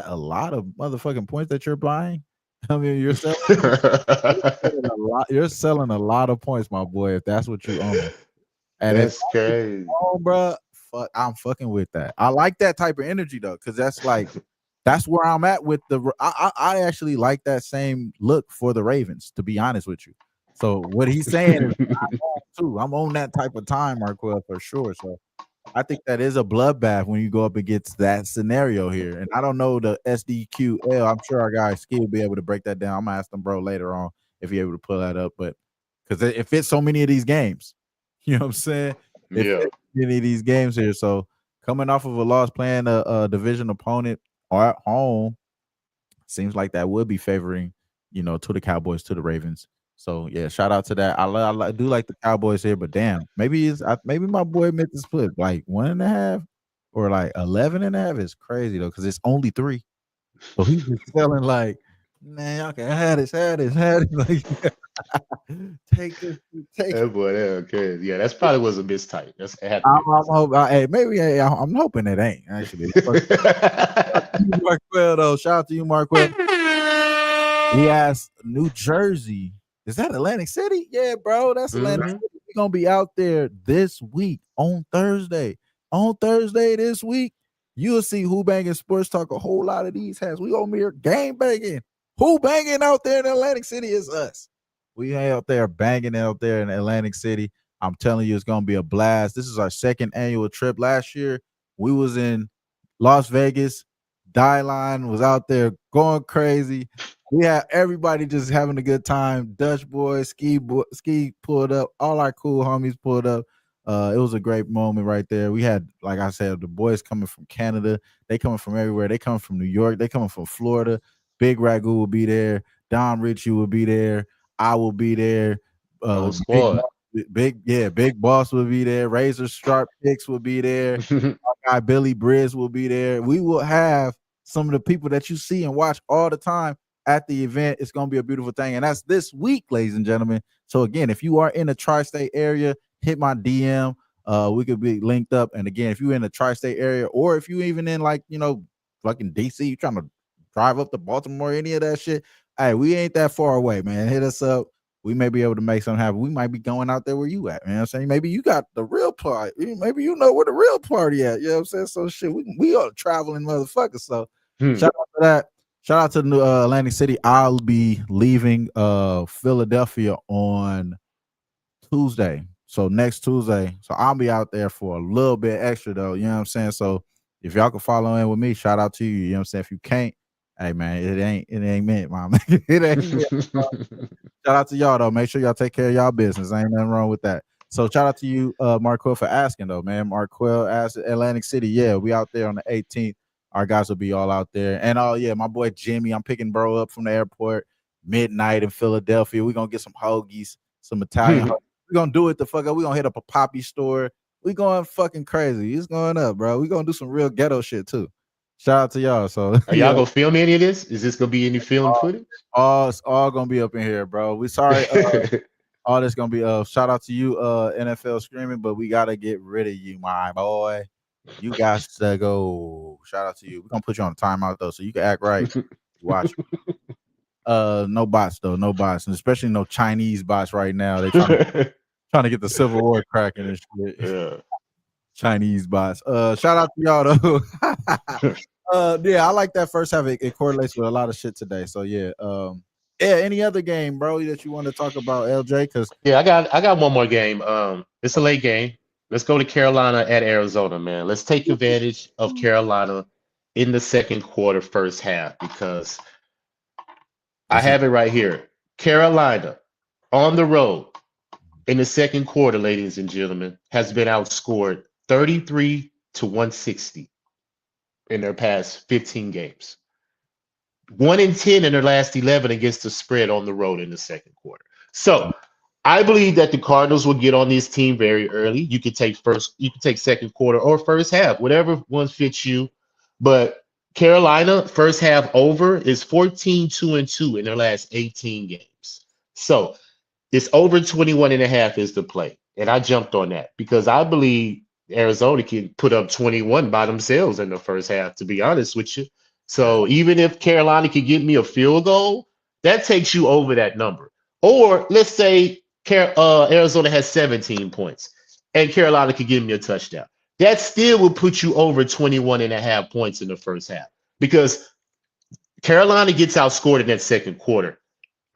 a lot of motherfucking points that you're buying? I mean, you're selling a lot. You're selling a lot of points, my boy. If that's what you own, and that's crazy, bro. I'm fucking with that. I like that type of energy though, because that's where I'm at with the. I actually like that same look for the Ravens, to be honest with you. So what he's saying is, I'm on that type of time, Marquel, for sure. So I think that is a bloodbath when you go up against that scenario here. And I don't know the SDQL. I'm sure our guy Ski will be able to break that down. I'm gonna ask them, bro, later on if he's able to pull that up. But because it fits so many of these games, you know what I'm saying? It fits many of these games here. So coming off of a loss, playing a division opponent or at home, seems like that would be favoring, to the Cowboys, to the Ravens. So yeah, shout out to that. I do like the Cowboys here, but damn, maybe my boy made the split like 1.5 or like 11.5 is crazy though, because it's only 3. So he's just selling like, man, y'all can have this. Like, take this, take that boy. Okay, yeah, that's probably was a mistype. That's I'm hoping it ain't actually. Marquel though, shout out to you, Marquel. He asked New Jersey. Is that Atlantic City? Yeah, bro. That's Atlantic City. We're going to be out there this week on Thursday. On Thursday this week, you'll see Who-Bangin Sports Talk a whole lot of these hats. We going to be here game banging. Who-Bangin out there in Atlantic City is us. We out there banging out there in Atlantic City. I'm telling you, it's going to be a blast. This is our second annual trip. Last year, we was in Las Vegas. Dyline was out there going crazy. We had everybody just having a good time. Dutch boy, ski pulled up. All our cool homies pulled up. It was a great moment right there. We had, like I said, the boys coming from Canada. They coming from everywhere. They coming from New York. They coming from Florida. Big Ragu will be there. Don Ritchie will be there. I will be there. Big Boss will be there. Razor Sharp Picks will be there. Our guy Billy Briz will be there. We will have some of the people that you see and watch all the time at the event. It's going to be a beautiful thing. And that's this week, ladies and gentlemen. So again, if you are in the tri-state area, hit my DM. We could be linked up. And again, if you're in the tri-state area, or if you even in like, fucking DC, you trying to drive up to Baltimore, any of that shit, hey, we ain't that far away, man. Hit us up. We may be able to make something happen. We might be going out there where you at, man. You know what I'm saying? Maybe you got the real party. Maybe you know where the real party at. You know what I'm saying? So shit, we are traveling motherfuckers. So shout out to that. Shout out to New Atlantic City. I'll be leaving Philadelphia on Tuesday. So next Tuesday. So I'll be out there for a little bit extra though. You know what I'm saying? So if y'all can follow in with me, shout out to you. You know what I'm saying? If you can't, hey man, it ain't meant, mom. It ain't meant. Shout out to y'all though. Make sure y'all take care of y'all business. Ain't nothing wrong with that. So shout out to you, Marquell, for asking though, man. Marquell asked Atlantic City. Yeah, we out there on the 18th. Our guys will be all out there. And oh yeah, my boy Jimmy, I'm picking bro up from the airport midnight in Philadelphia. We're gonna get some hoagies, some Italian hoagies. We're gonna do it the fuck up. We're gonna hit up a poppy store. We going fucking crazy. It's going up, bro. We're gonna do some real ghetto shit too. Shout out to y'all. So are y'all gonna film any of this? Is this gonna be any film footage? It's all gonna be up in here, bro. We sorry. All this gonna be shout out to you, NFL Screaming, but we gotta get rid of you, my boy. You guys to go. Shout out to you. We're gonna put you on a timeout though, so you can act right. Watch. No bots though, no bots, and especially no Chinese bots right now. They trying to get the Civil War cracking and shit. Yeah. Chinese bots. Shout out to y'all though. Yeah, I like that first half. It correlates with a lot of shit today. So yeah. Yeah, any other game, bro, that you want to talk about, LJ? Because yeah, I got one more game. It's a late game. Let's go to Carolina at Arizona, man. Let's take advantage of Carolina in the second quarter, first half, because I have it right here. Carolina on the road in the second quarter, ladies and gentlemen, has been outscored 33-160 in their past 15 games. 1-10 in their last 11 against the spread on the road in the second quarter. So I believe that the Cardinals will get on this team very early. You could take second quarter or first half, whatever one fits you. But Carolina, first half over is 14-2-2 in their last 18 games. So it's over 21.5 is the play. And I jumped on that because I believe Arizona can put up 21 by themselves in the first half, to be honest with you. So even if Carolina could get me a field goal, that takes you over that number. Or let's say Arizona has 17 points and Carolina could give me a touchdown. That still will put you over 21.5 points in the first half because Carolina gets outscored in that second quarter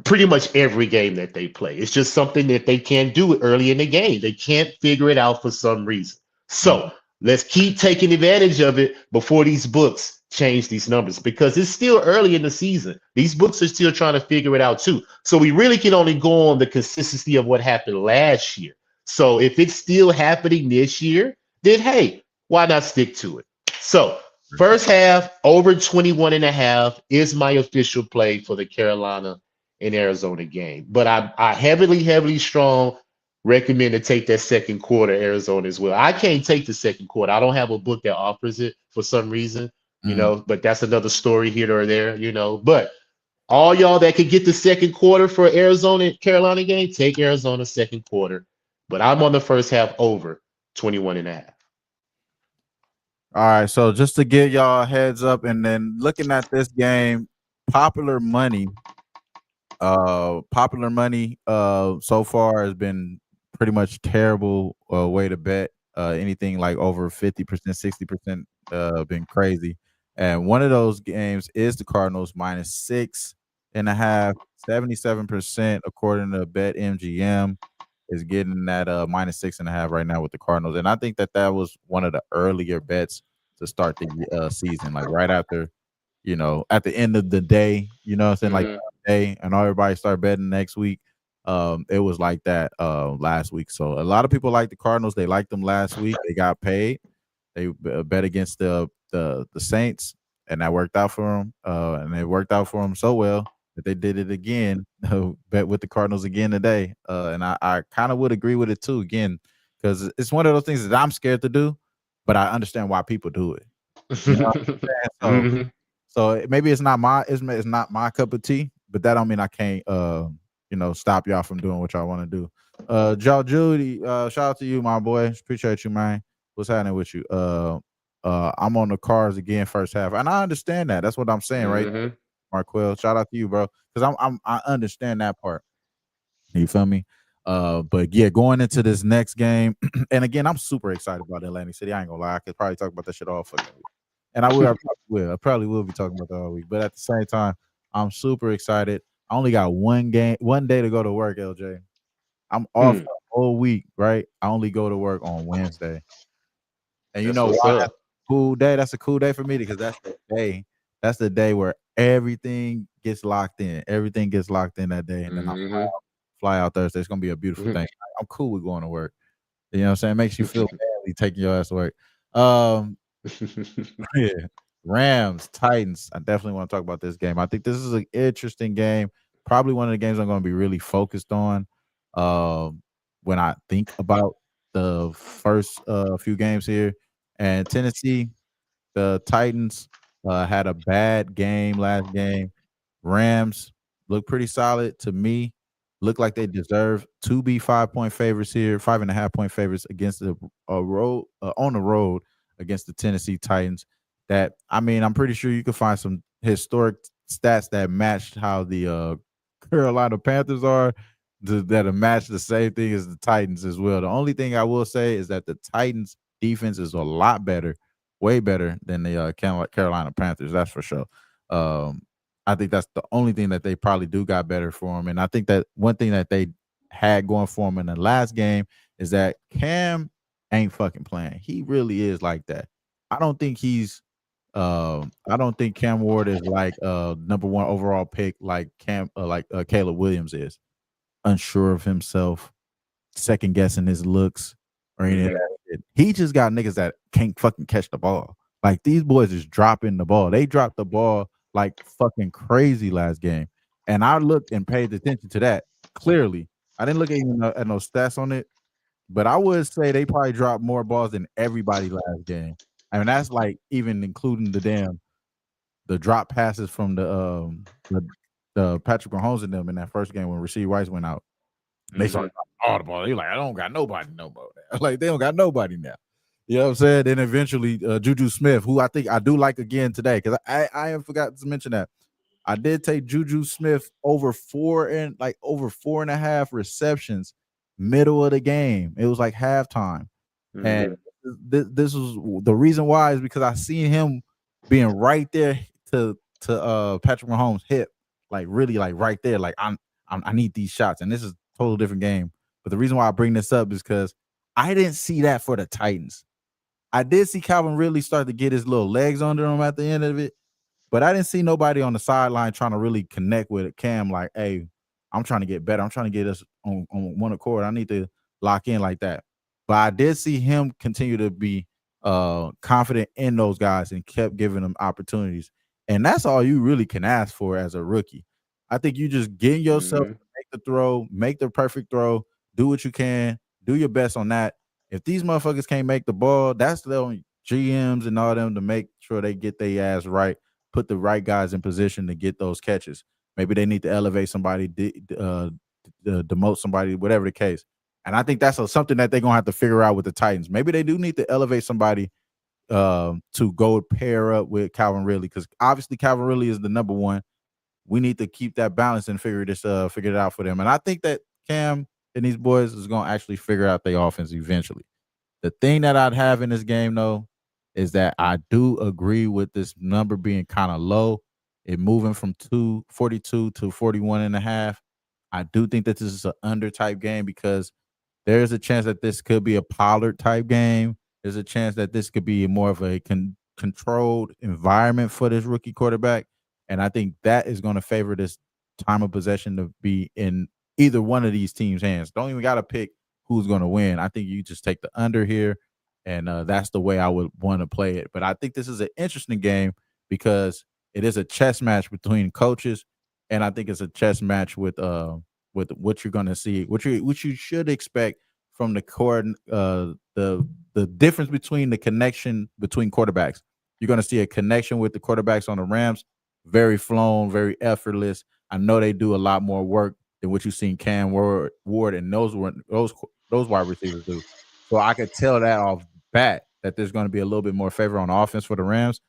pretty much every game that they play. It's just something that they can't do early in the game. They can't figure it out for some reason. So let's keep taking advantage of it before these books change these numbers because it's still early in the season. These books are still trying to figure it out too. So we really can only go on the consistency of what happened last year. So if it's still happening this year, then hey, why not stick to it? So first half over 21.5 is my official play for the Carolina and Arizona game. But I heavily strong recommend to take that second quarter Arizona as well. I can't take the second quarter. I don't have a book that offers it for some reason, but that's another story here or there, But all y'all that could get the second quarter for Arizona Carolina game, take Arizona second quarter. But I'm on the first half over 21.5. All right, so just to give y'all a heads up, and then looking at this game, popular money so far has been pretty much terrible way to bet. Anything like over 50%, 60% been crazy. And one of those games is the Cardinals -6.5, 77% according to BetMGM is getting that -6.5 right now with the Cardinals. And I think that was one of the earlier bets to start the season, like right after, at the end of the day, what I'm saying, like day, and everybody start betting next week. It was like that last week. So a lot of people like the Cardinals. They liked them last week. They got paid. They bet against the Saints, and that worked out for them. And it worked out for them so well that they did it again. Bet with the Cardinals again today. And I kind of would agree with it too again, because it's one of those things that I'm scared to do, but I understand why people do it. You know what I'm saying? So maybe it's not my cup of tea, but that don't mean I can't stop y'all from doing what y'all want to do. Joe Judy, shout out to you, my boy. Appreciate you, man. What's happening with you? I'm on the cars again first half, and I understand that. That's what I'm saying, right? Mm-hmm. Marquell, shout out to you, bro, because I understand that part. You feel me? But yeah, going into this next game, and again, I'm super excited about Atlantic City. I ain't gonna lie, I could probably talk about that shit all fucking week, and I will. I probably will be talking about that all week. But at the same time, I'm super excited. I only got one day to go to work. LJ, I'm off the whole week, right? I only go to work on Wednesday, and you That's know what's why? up. Cool day. That's a cool day for me because that's the day. That's the day where everything gets locked in. Everything gets locked in that day, and then I Mm-hmm. fly out Thursday. It's gonna be a beautiful thing. I'm cool with going to work. You know what I'm saying? It makes you feel badly taking your ass to work. Um, yeah. Rams, Titans. I definitely want to talk about this game. I think this is an interesting game. Probably one of the games I'm going to be really focused on. When I think about the first few games here, and Tennessee, the Titans had a bad game last game. Rams look pretty solid to me. Look like they deserve to be 5-point favorites here, 5.5-point favorites against the road on the road against the Tennessee Titans. That I mean, I'm pretty sure you can find some historic stats that match how the Carolina Panthers are that match the same thing as the Titans as well. The only thing I will say is that the Titans defense is a lot better, way better than the Carolina Panthers. That's for sure. Um, I think that's the only thing that they probably do got better for them. And I think that one thing that they had going for them in the last game is that Cam ain't fucking playing. He really is like that. I don't think he's I don't think Cam Ward is like number one overall pick like Caleb Williams is. Unsure of himself, second guessing his looks or any of Mm-hmm. that shit. He just got niggas that can't fucking catch the ball. Like these boys is dropping the ball. They dropped the ball like fucking crazy last game. And I looked and paid attention to that clearly. I didn't look at no stats on it, but I would say they probably dropped more balls than everybody last game. I mean, that's like even including the drop passes from the Patrick Mahomes and them in that first game when Rasheed Rice went out. They started all the ball. They like, I don't got nobody no more now. Like they don't got nobody now. You know what I'm saying? Then eventually Juju Smith, who I think I do like again today, because I have forgot to mention that. I did take Juju Smith over 4.5 receptions, middle of the game. It was like halftime. And Mm-hmm. this was the reason why is because I seen him being right there to Patrick Mahomes' hip, like really like right there. Like I need these shots, and this is a total different game. But the reason why I bring this up is because I didn't see that for the Titans. I did see Calvin Ridley start to get his little legs under him at the end of it, but I didn't see nobody on the sideline trying to really connect with Cam. Like, hey, I'm trying to get better. I'm trying to get us on one accord. I need to lock in like that. But I did see him continue to be confident in those guys and kept giving them opportunities. And that's all you really can ask for as a rookie. I think you just get yourself, make the throw, make the perfect throw, do what you can, do your best on that. If these motherfuckers can't make the ball, that's the GMs and all them to make sure they get their ass right, put the right guys in position to get those catches. Maybe they need to elevate somebody, demote somebody, whatever the case. And I think that's something that they're gonna have to figure out with the Titans. Maybe they do need to elevate somebody to go pair up with Calvin Ridley, because obviously Calvin Ridley is the number one. We need to keep that balance and figure it out for them. And I think that Cam and these boys is gonna actually figure out their offense eventually. The thing that I'd have in this game though is that I do agree with this number being kind of low. It moving from 242 to 41.5. I do think that this is an under type game because there's a chance that this could be a Pollard type game. There's a chance that this could be more of a controlled environment for this rookie quarterback. And I think that is going to favor this time of possession to be in either one of these teams' hands. Don't even got to pick who's going to win. I think you just take the under here. And that's the way I would want to play it. But I think this is an interesting game because it is a chess match between coaches. And I think it's a chess match with what you're going to see, what you should expect from the difference between the connection between quarterbacks. You're going to see a connection with the quarterbacks on the Rams. Very flown, very effortless. I know they do a lot more work than what you've seen Cam Ward and those wide receivers do. So I could tell that off bat that there's going to be a little bit more favor on offense for the Rams.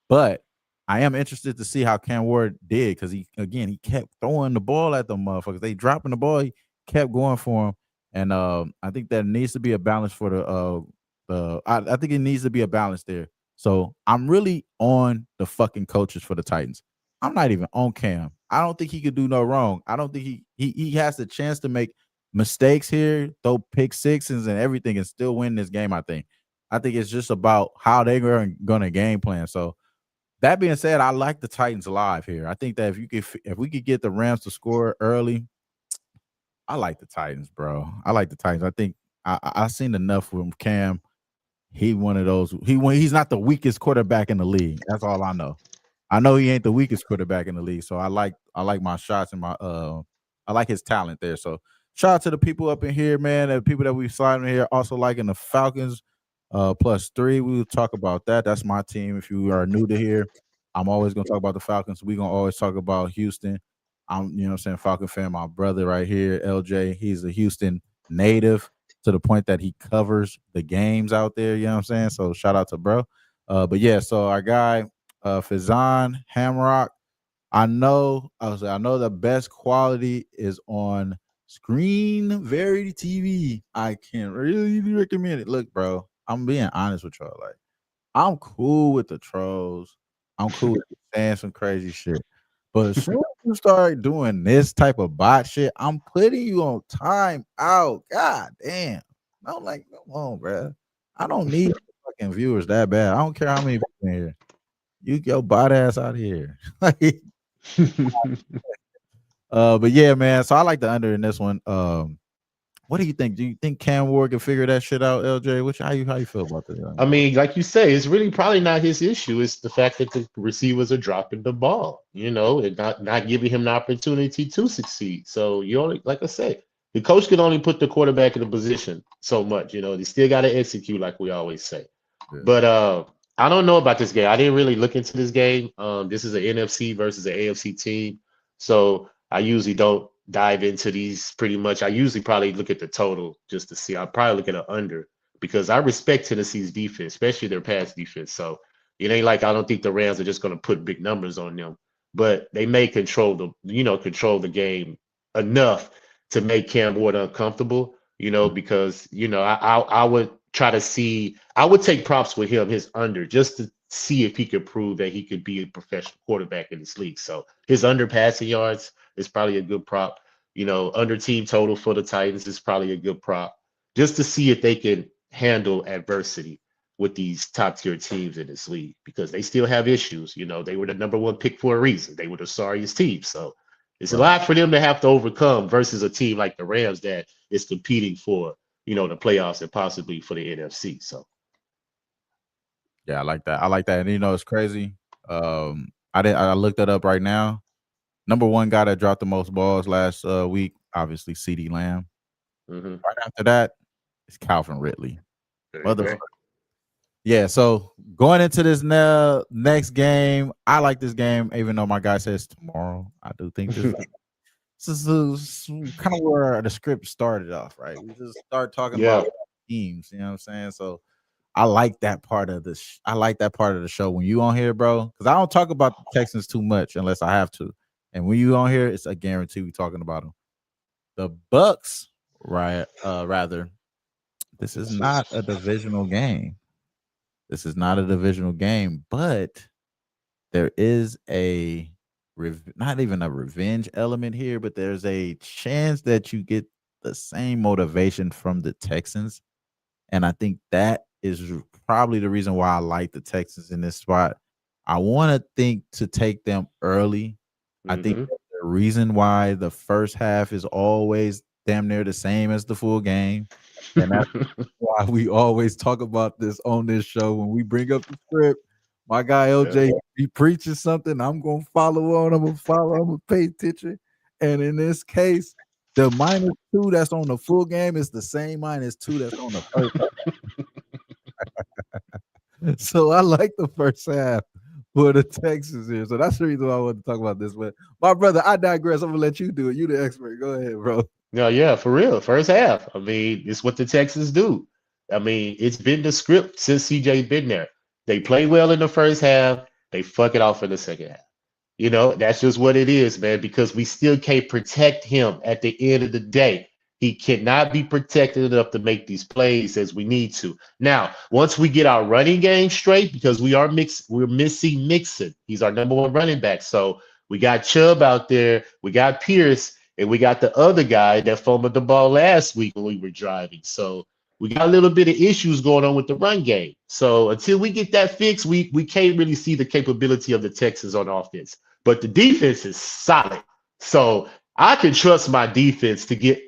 But I am interested to see how Cam Ward did because he kept throwing the ball at the motherfuckers. They dropping the ball, he kept going for him, and I think there needs to be a balance for I think it needs to be a balance there. So I'm really on the fucking coaches for the Titans. I'm not even on Cam. I don't think he could do no wrong. I don't think he has the chance to make mistakes here, throw pick sixes and everything, and still win this game. I think it's just about how they're going to game plan. So that being said, I like the Titans live here. I think that if we could get the Rams to score early, I like the Titans, bro. I like the Titans. I think I've seen enough from Cam. He one of those. He's not the weakest quarterback in the league. That's all I know. I know he ain't the weakest quarterback in the league. So I like my shots and I like his talent there. So shout out to the people up in here, man. The people that we sliding in here also liking the Falcons +3. We will talk about that. That's my team. If you are new to here, I'm always gonna talk about the Falcons. We're gonna always talk about Houston. I'm saying, Falcon fan. My brother right here, LJ, he's a Houston native to the point that he covers the games out there. You know what I'm saying? So shout out to bro. But yeah, so our guy Fazan Hamrock. I know the best quality is on Screen Verity TV. I can really recommend it. Look, bro, I'm being honest with y'all. Like, I'm cool with the trolls. I'm cool with saying some crazy shit. But as soon as you start doing this type of bot shit, I'm putting you on time out. God damn. I'm like, come on, bro. I don't need fucking viewers that bad. I don't care how many people in here. You your bot ass out of here. But yeah, man. So I like the under in this one. What do you think? Do you think Cam Ward can figure that shit out, LJ? How you feel about this? I mean, like you say, it's really probably not his issue. It's the fact that the receivers are dropping the ball, and not giving him the opportunity to succeed. So you only, like I say, the coach can only put the quarterback in a position so much. They still got to execute, like we always say. Yeah. But I don't know about this game. I didn't really look into this game. This is an NFC versus an AFC team, so I usually don't dive into these pretty much. I usually probably look at the total just to see. I'll probably look at an under because I respect Tennessee's defense, especially their pass defense. So it ain't like I don't think the Rams are just going to put big numbers on them, but they may control the game enough to make Cam Ward uncomfortable. Because I would try to see. I would take props with him, his under, just to see if he could prove that he could be a professional quarterback in this league. So his under passing yards is probably a good prop. Under team total for the Titans is probably a good prop, just to see if they can handle adversity with these top tier teams in this league, because they still have issues. They were the number one pick for a reason. They were the sorriest team. So it's a lot for them to have to overcome versus a team like the Rams that is competing for, the playoffs and possibly for the NFC. So Yeah, I like that. I like that. And it's crazy. I looked that up right now. Number one guy that dropped the most balls last week, obviously CD Lamb. mhm. Right after that, it's Calvin Ridley. There you go. Motherfucker. Yeah, so going into this next game, I like this game, even though my guy says tomorrow. I do think this is kind of where the script started off, right? We just start talking Yeah. about teams, you know what I'm saying? So I like that part of I like that part of the show when you on here, bro, because I don't talk about the Texans too much unless I have to. And when you on here, it's a guarantee we talking about them. The Bucks, right? Rather, this is not a divisional game. This is not a divisional game, but there is not even a revenge element here, but there's a chance that you get the same motivation from the Texans. And I think that is probably the reason why I like the Texans in this spot. I want to think to take them early. I think Mhm. that's the reason why the first half is always damn near the same as the full game. And that's why we always talk about this on this show when we bring up the script. My guy LJ, he preaches something. I'm gonna follow on. I'm gonna pay attention. And in this case, the -2 that's on the full game is the same -2 that's on the first. So I like the first half for the Texans here. So that's the reason why I want to talk about this. But my brother, I digress. I'm gonna let you do it. You the expert. Go ahead, bro. No, yeah, for real. First half. I mean, it's what the Texans do. I mean, it's been the script since CJ been there. They play well in the first half, they fuck it off in the second half. That's just what it is, man, because we still can't protect him at the end of the day. He cannot be protected enough to make these plays as we need to. Now, once we get our running game straight, because we're missing Mixon. He's our number one running back. So we got Chubb out there, we got Pierce, and we got the other guy that fumbled the ball last week when we were driving. So we got a little bit of issues going on with the run game. So until we get that fixed, we can't really see the capability of the Texans on offense. But the defense is solid. So I can trust my defense to get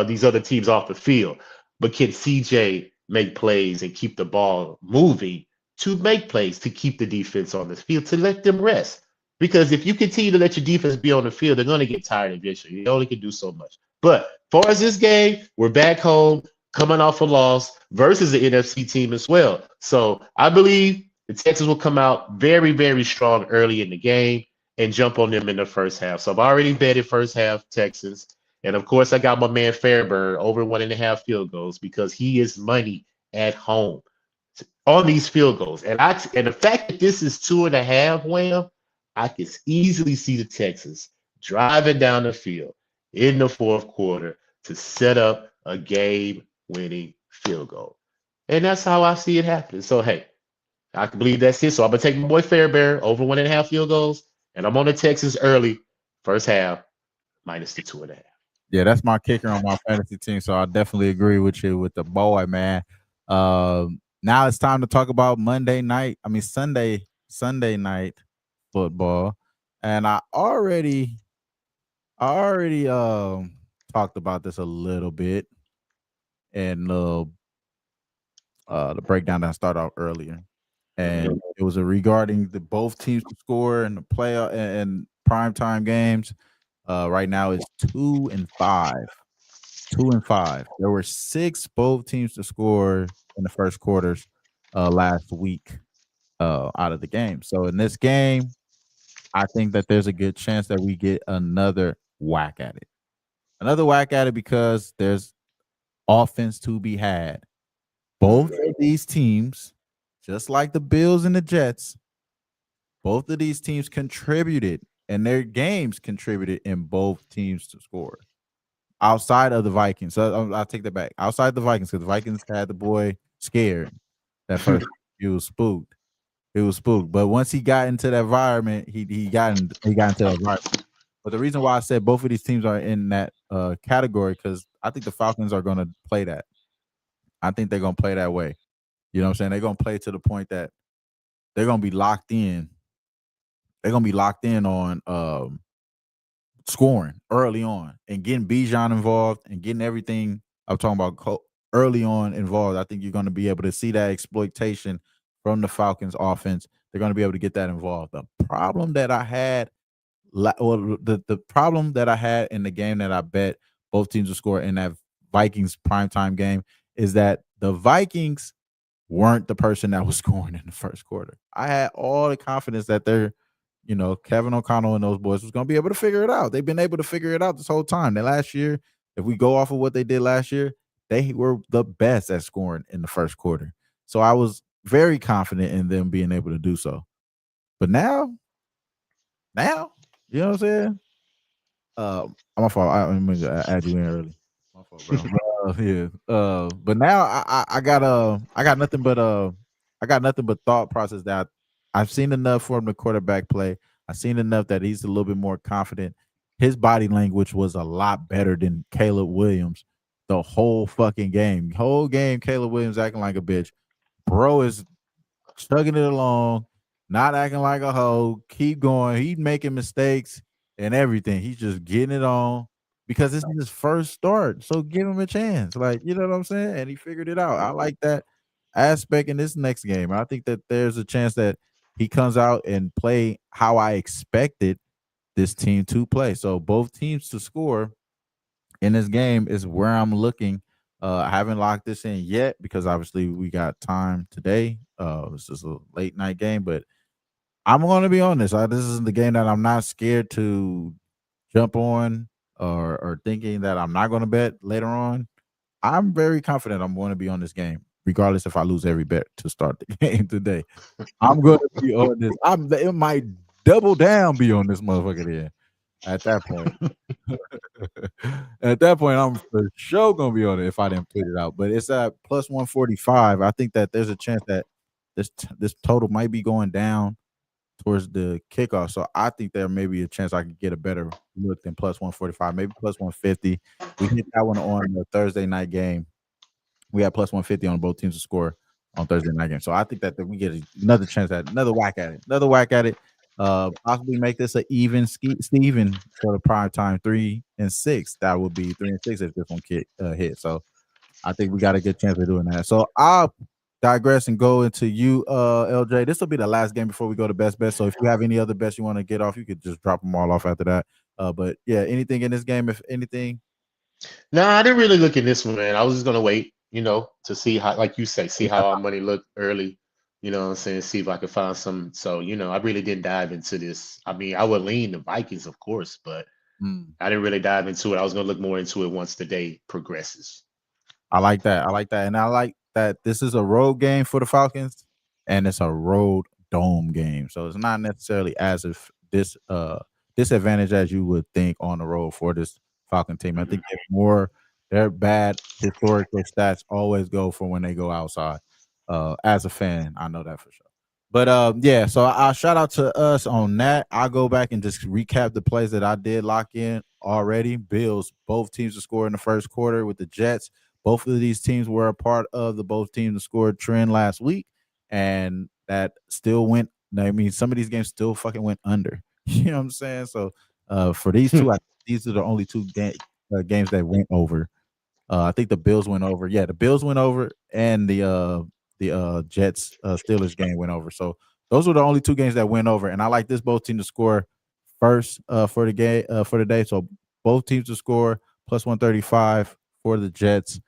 these other teams off the field. But can CJ make plays and keep the ball moving to make plays to keep the defense on the field, to let them rest? Because if you continue to let your defense be on the field, they're going to get tired eventually. They only can do so much. But as far as this game, we're back home, coming off a loss versus the NFC team as well. So I believe the Texans will come out very, very strong early in the game and jump on them in the first half. So I've already betted first half Texans. And of course, I got my man Fairburn over 1.5 field goals because he is money at home on these field goals. And the fact that this is 2.5, Wham, I can easily see the Texans driving down the field in the fourth quarter to set up a game-winning field goal. And that's how I see it happening. So hey, I can believe that's it. So I'm gonna take my boy Fairbear over 1.5 field goals, and I'm on the Texans early, first half, minus the 2.5. Yeah, that's my kicker on my fantasy team. So I definitely agree with you with the boy, man. Now it's time to talk about Sunday night football. And I already talked about this a little bit in the breakdown that I started off earlier. And it was regarding the both teams to score in the playoff and primetime games. Right now it's 2-5. 2-5. There were 6 both teams to score in the first quarters last week out of the game. So in this game, I think that there's a good chance that we get another whack at it. Another whack at it because there's offense to be had. Both of these teams, just like the Bills and the Jets, both of these teams contributed and their games contributed in both teams to score. Outside of the Vikings. So I'll take that back. Outside the Vikings, because the Vikings had the boy scared that first. He was spooked. He was spooked. But once he got into that environment, he got into the environment. But the reason why I said both of these teams are in that category, because I think the Falcons are going to play that. I think they're going to play that way. You know what I'm saying? They're going to play to the point that they're going to be locked in. They're going to be locked in on scoring early on and getting Bijan involved and getting everything I'm talking about early on involved. I think you're going to be able to see that exploitation from the Falcons offense. They're going to be able to get that involved. The problem that I had, the problem that I had in the game that I bet both teams will score in that Vikings primetime game is that the Vikings weren't the person that was scoring in the first quarter. I had all the confidence that Kevin O'Connell and those boys was going to be able to figure it out. They've been able to figure it out this whole time. Last year, if we go off of what they did last year, they were the best at scoring in the first quarter. So I was very confident in them being able to do so. But now, you know what I'm saying? My fault. I'm gonna add you in early. My fault, bro. But now I got nothing but thought process that I've seen enough from the quarterback play. I've seen enough that he's a little bit more confident. His body language was a lot better than Caleb Williams the whole fucking game. Whole game, Caleb Williams acting like a bitch. Bro is chugging it along, not acting like a hoe. Keep going. He's making mistakes and everything. He's just getting it on because this is his first start. So give him a chance. Like, you know what I'm saying? And he figured it out. I like that aspect in this next game. I think that there's a chance that he comes out and play how I expected this team to play. So both teams to score in this game is where I'm looking I haven't locked this in yet because obviously we got time today. This is a late night game, but I'm going to be honest. This is the game that I'm not scared to jump on or thinking that I'm not going to bet later on. I'm very confident I'm going to be on this game, regardless if I lose every bet to start the game today. I'm going to be on this. It might double down be on this motherfucker there at that point. At that point, I'm for sure gonna be on it if I didn't put it out. But it's at plus 145. I think that there's a chance that this total might be going down towards the kickoff. So I think there may be a chance I could get a better look than plus 145, maybe plus 150. We hit that one on the Thursday night game. We had plus 150 on both teams to score on Thursday night game. So I think that we get another chance at another whack at it, possibly make this an even Steven for the prime time 3-6. That would be 3-6 if this one hit. So I think we got a good chance of doing that. So I'll digress and go into you, LJ. This will be the last game before we go to best bet. So if you have any other bets you want to get off, you could just drop them all off after that. But yeah, anything in this game, if anything. No, I didn't really look in this one, man. I was just gonna wait, to see how, like you say, see how our money looked early. You know what I'm saying? See if I could find some. So, I really didn't dive into this. I mean, I would lean the Vikings, of course, but I didn't really dive into it. I was gonna look more into it once the day progresses. I like that. And I like that this is a road game for the Falcons, and it's a road dome game. So it's not necessarily as if disadvantage as you would think on the road for this Falcon team. I think it's more their bad historical stats always go for when they go outside. As a fan, I know that for sure. But yeah, so I'll shout out to us on that. I'll go back and just recap the plays that I did lock in already. Bills, both teams to score in the first quarter with the Jets. Both of these teams were a part of the both teams to score trend last week, and that still went. I mean, some of these games still fucking went under. You know what I'm saying? So for these two, these are the only two games that went over. I think the Bills went over. Yeah, the Bills went over, and the Jets Steelers game went over. So those were the only two games that went over. And I like this both teams to score first for the game for the day. So both teams to score plus 135 for the Jets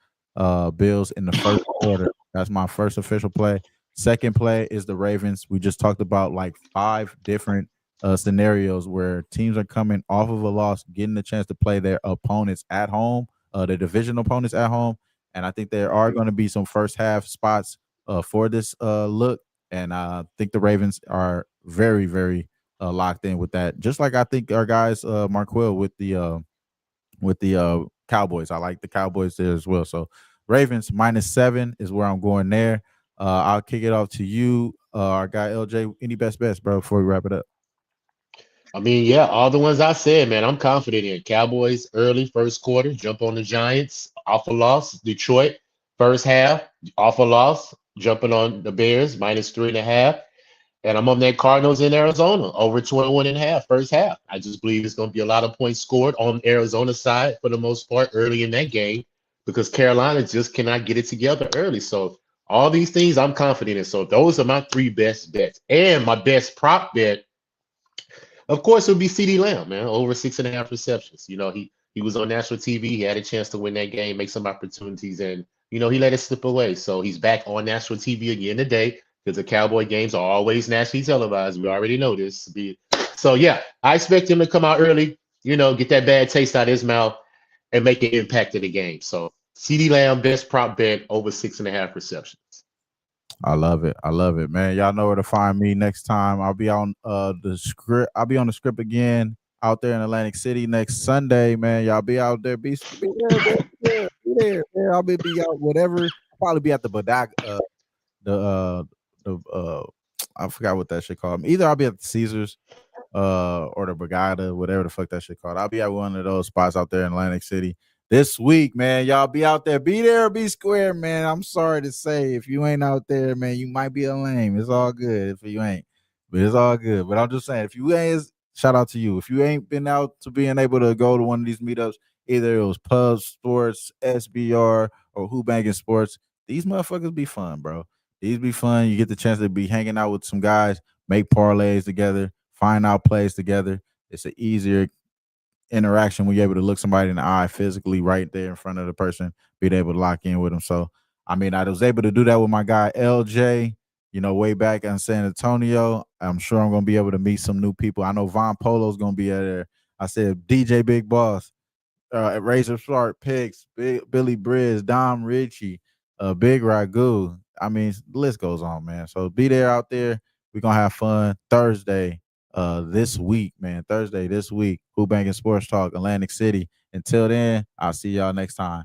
Bills in the first quarter. That's my first official play. Second play is the Ravens. We just talked about like 5 different scenarios where teams are coming off of a loss, getting the chance to play their opponents at home, their division opponents at home. And I think there are going to be some first half spots for this look. And I think the Ravens are very, very locked in with that. Just like I think our guys, Marquell, with the Cowboys. I like the Cowboys there as well. So Ravens -7 is where I'm going there. I'll kick it off to you, our guy LJ. Any best bets, bro, before we wrap it up? I mean, yeah, all the ones I said, man, I'm confident in. Cowboys early first quarter, jump on the Giants, off a loss. Detroit first half, off a loss, jumping on the Bears -3.5. And I'm on that Cardinals in Arizona over 21.5 first half. I just believe it's going to be a lot of points scored on Arizona side for the most part early in that game because Carolina just cannot get it together early. So all these things I'm confident in. So those are my 3 best bets. And my best prop bet, of course, it would be CD Lamb, man, over 6.5 receptions. He was on national TV. He had a chance to win that game, make some opportunities, and he let it slip away. So he's back on national TV again today because the Cowboy games are always nationally televised. We already know this. So yeah, I expect him to come out early, get that bad taste out of his mouth and make an impact in the game. So CD Lamb, best prop bet over 6.5 receptions. I love it, man. Y'all know where to find me next time. I'll be on the script. I'll be on the script again out there in Atlantic City next Sunday, man. Y'all be out there. Be there, bro. Be there. Yeah, I'll be out whatever. I'll probably be at the Bodak, I forgot what that shit called. Either I'll be at the Caesars or the Brigada, whatever the fuck that shit called. I'll be at one of those spots out there in Atlantic City this week, man. Y'all be out there. Be there or be square, man. I'm sorry to say, if you ain't out there, man, you might be a lame. It's all good if you ain't. But it's all good. But I'm just saying, if you ain't, shout out to you. If you ain't been out to being able to go to one of these meetups, either it was Pub Sports, SBR, or Who-Bangin Sports, these motherfuckers be fun, bro. These be fun. You get the chance to be hanging out with some guys, make parlays together, find out plays together. It's an easier interaction when you're able to look somebody in the eye physically right there in front of the person, being able to lock in with them. So, I mean, I was able to do that with my guy LJ, way back in San Antonio. I'm sure I'm going to be able to meet some new people. I know Von Polo's going to be there. I said DJ Big Boss, Razor Sharp Picks, Billy Briz, Dom Ritchie, Big Ragu. I mean, the list goes on, man. So be there out there. We're going to have fun Thursday this week, man. Thursday this week. Who-Bangin Sports Talk, Atlantic City. Until then, I'll see y'all next time.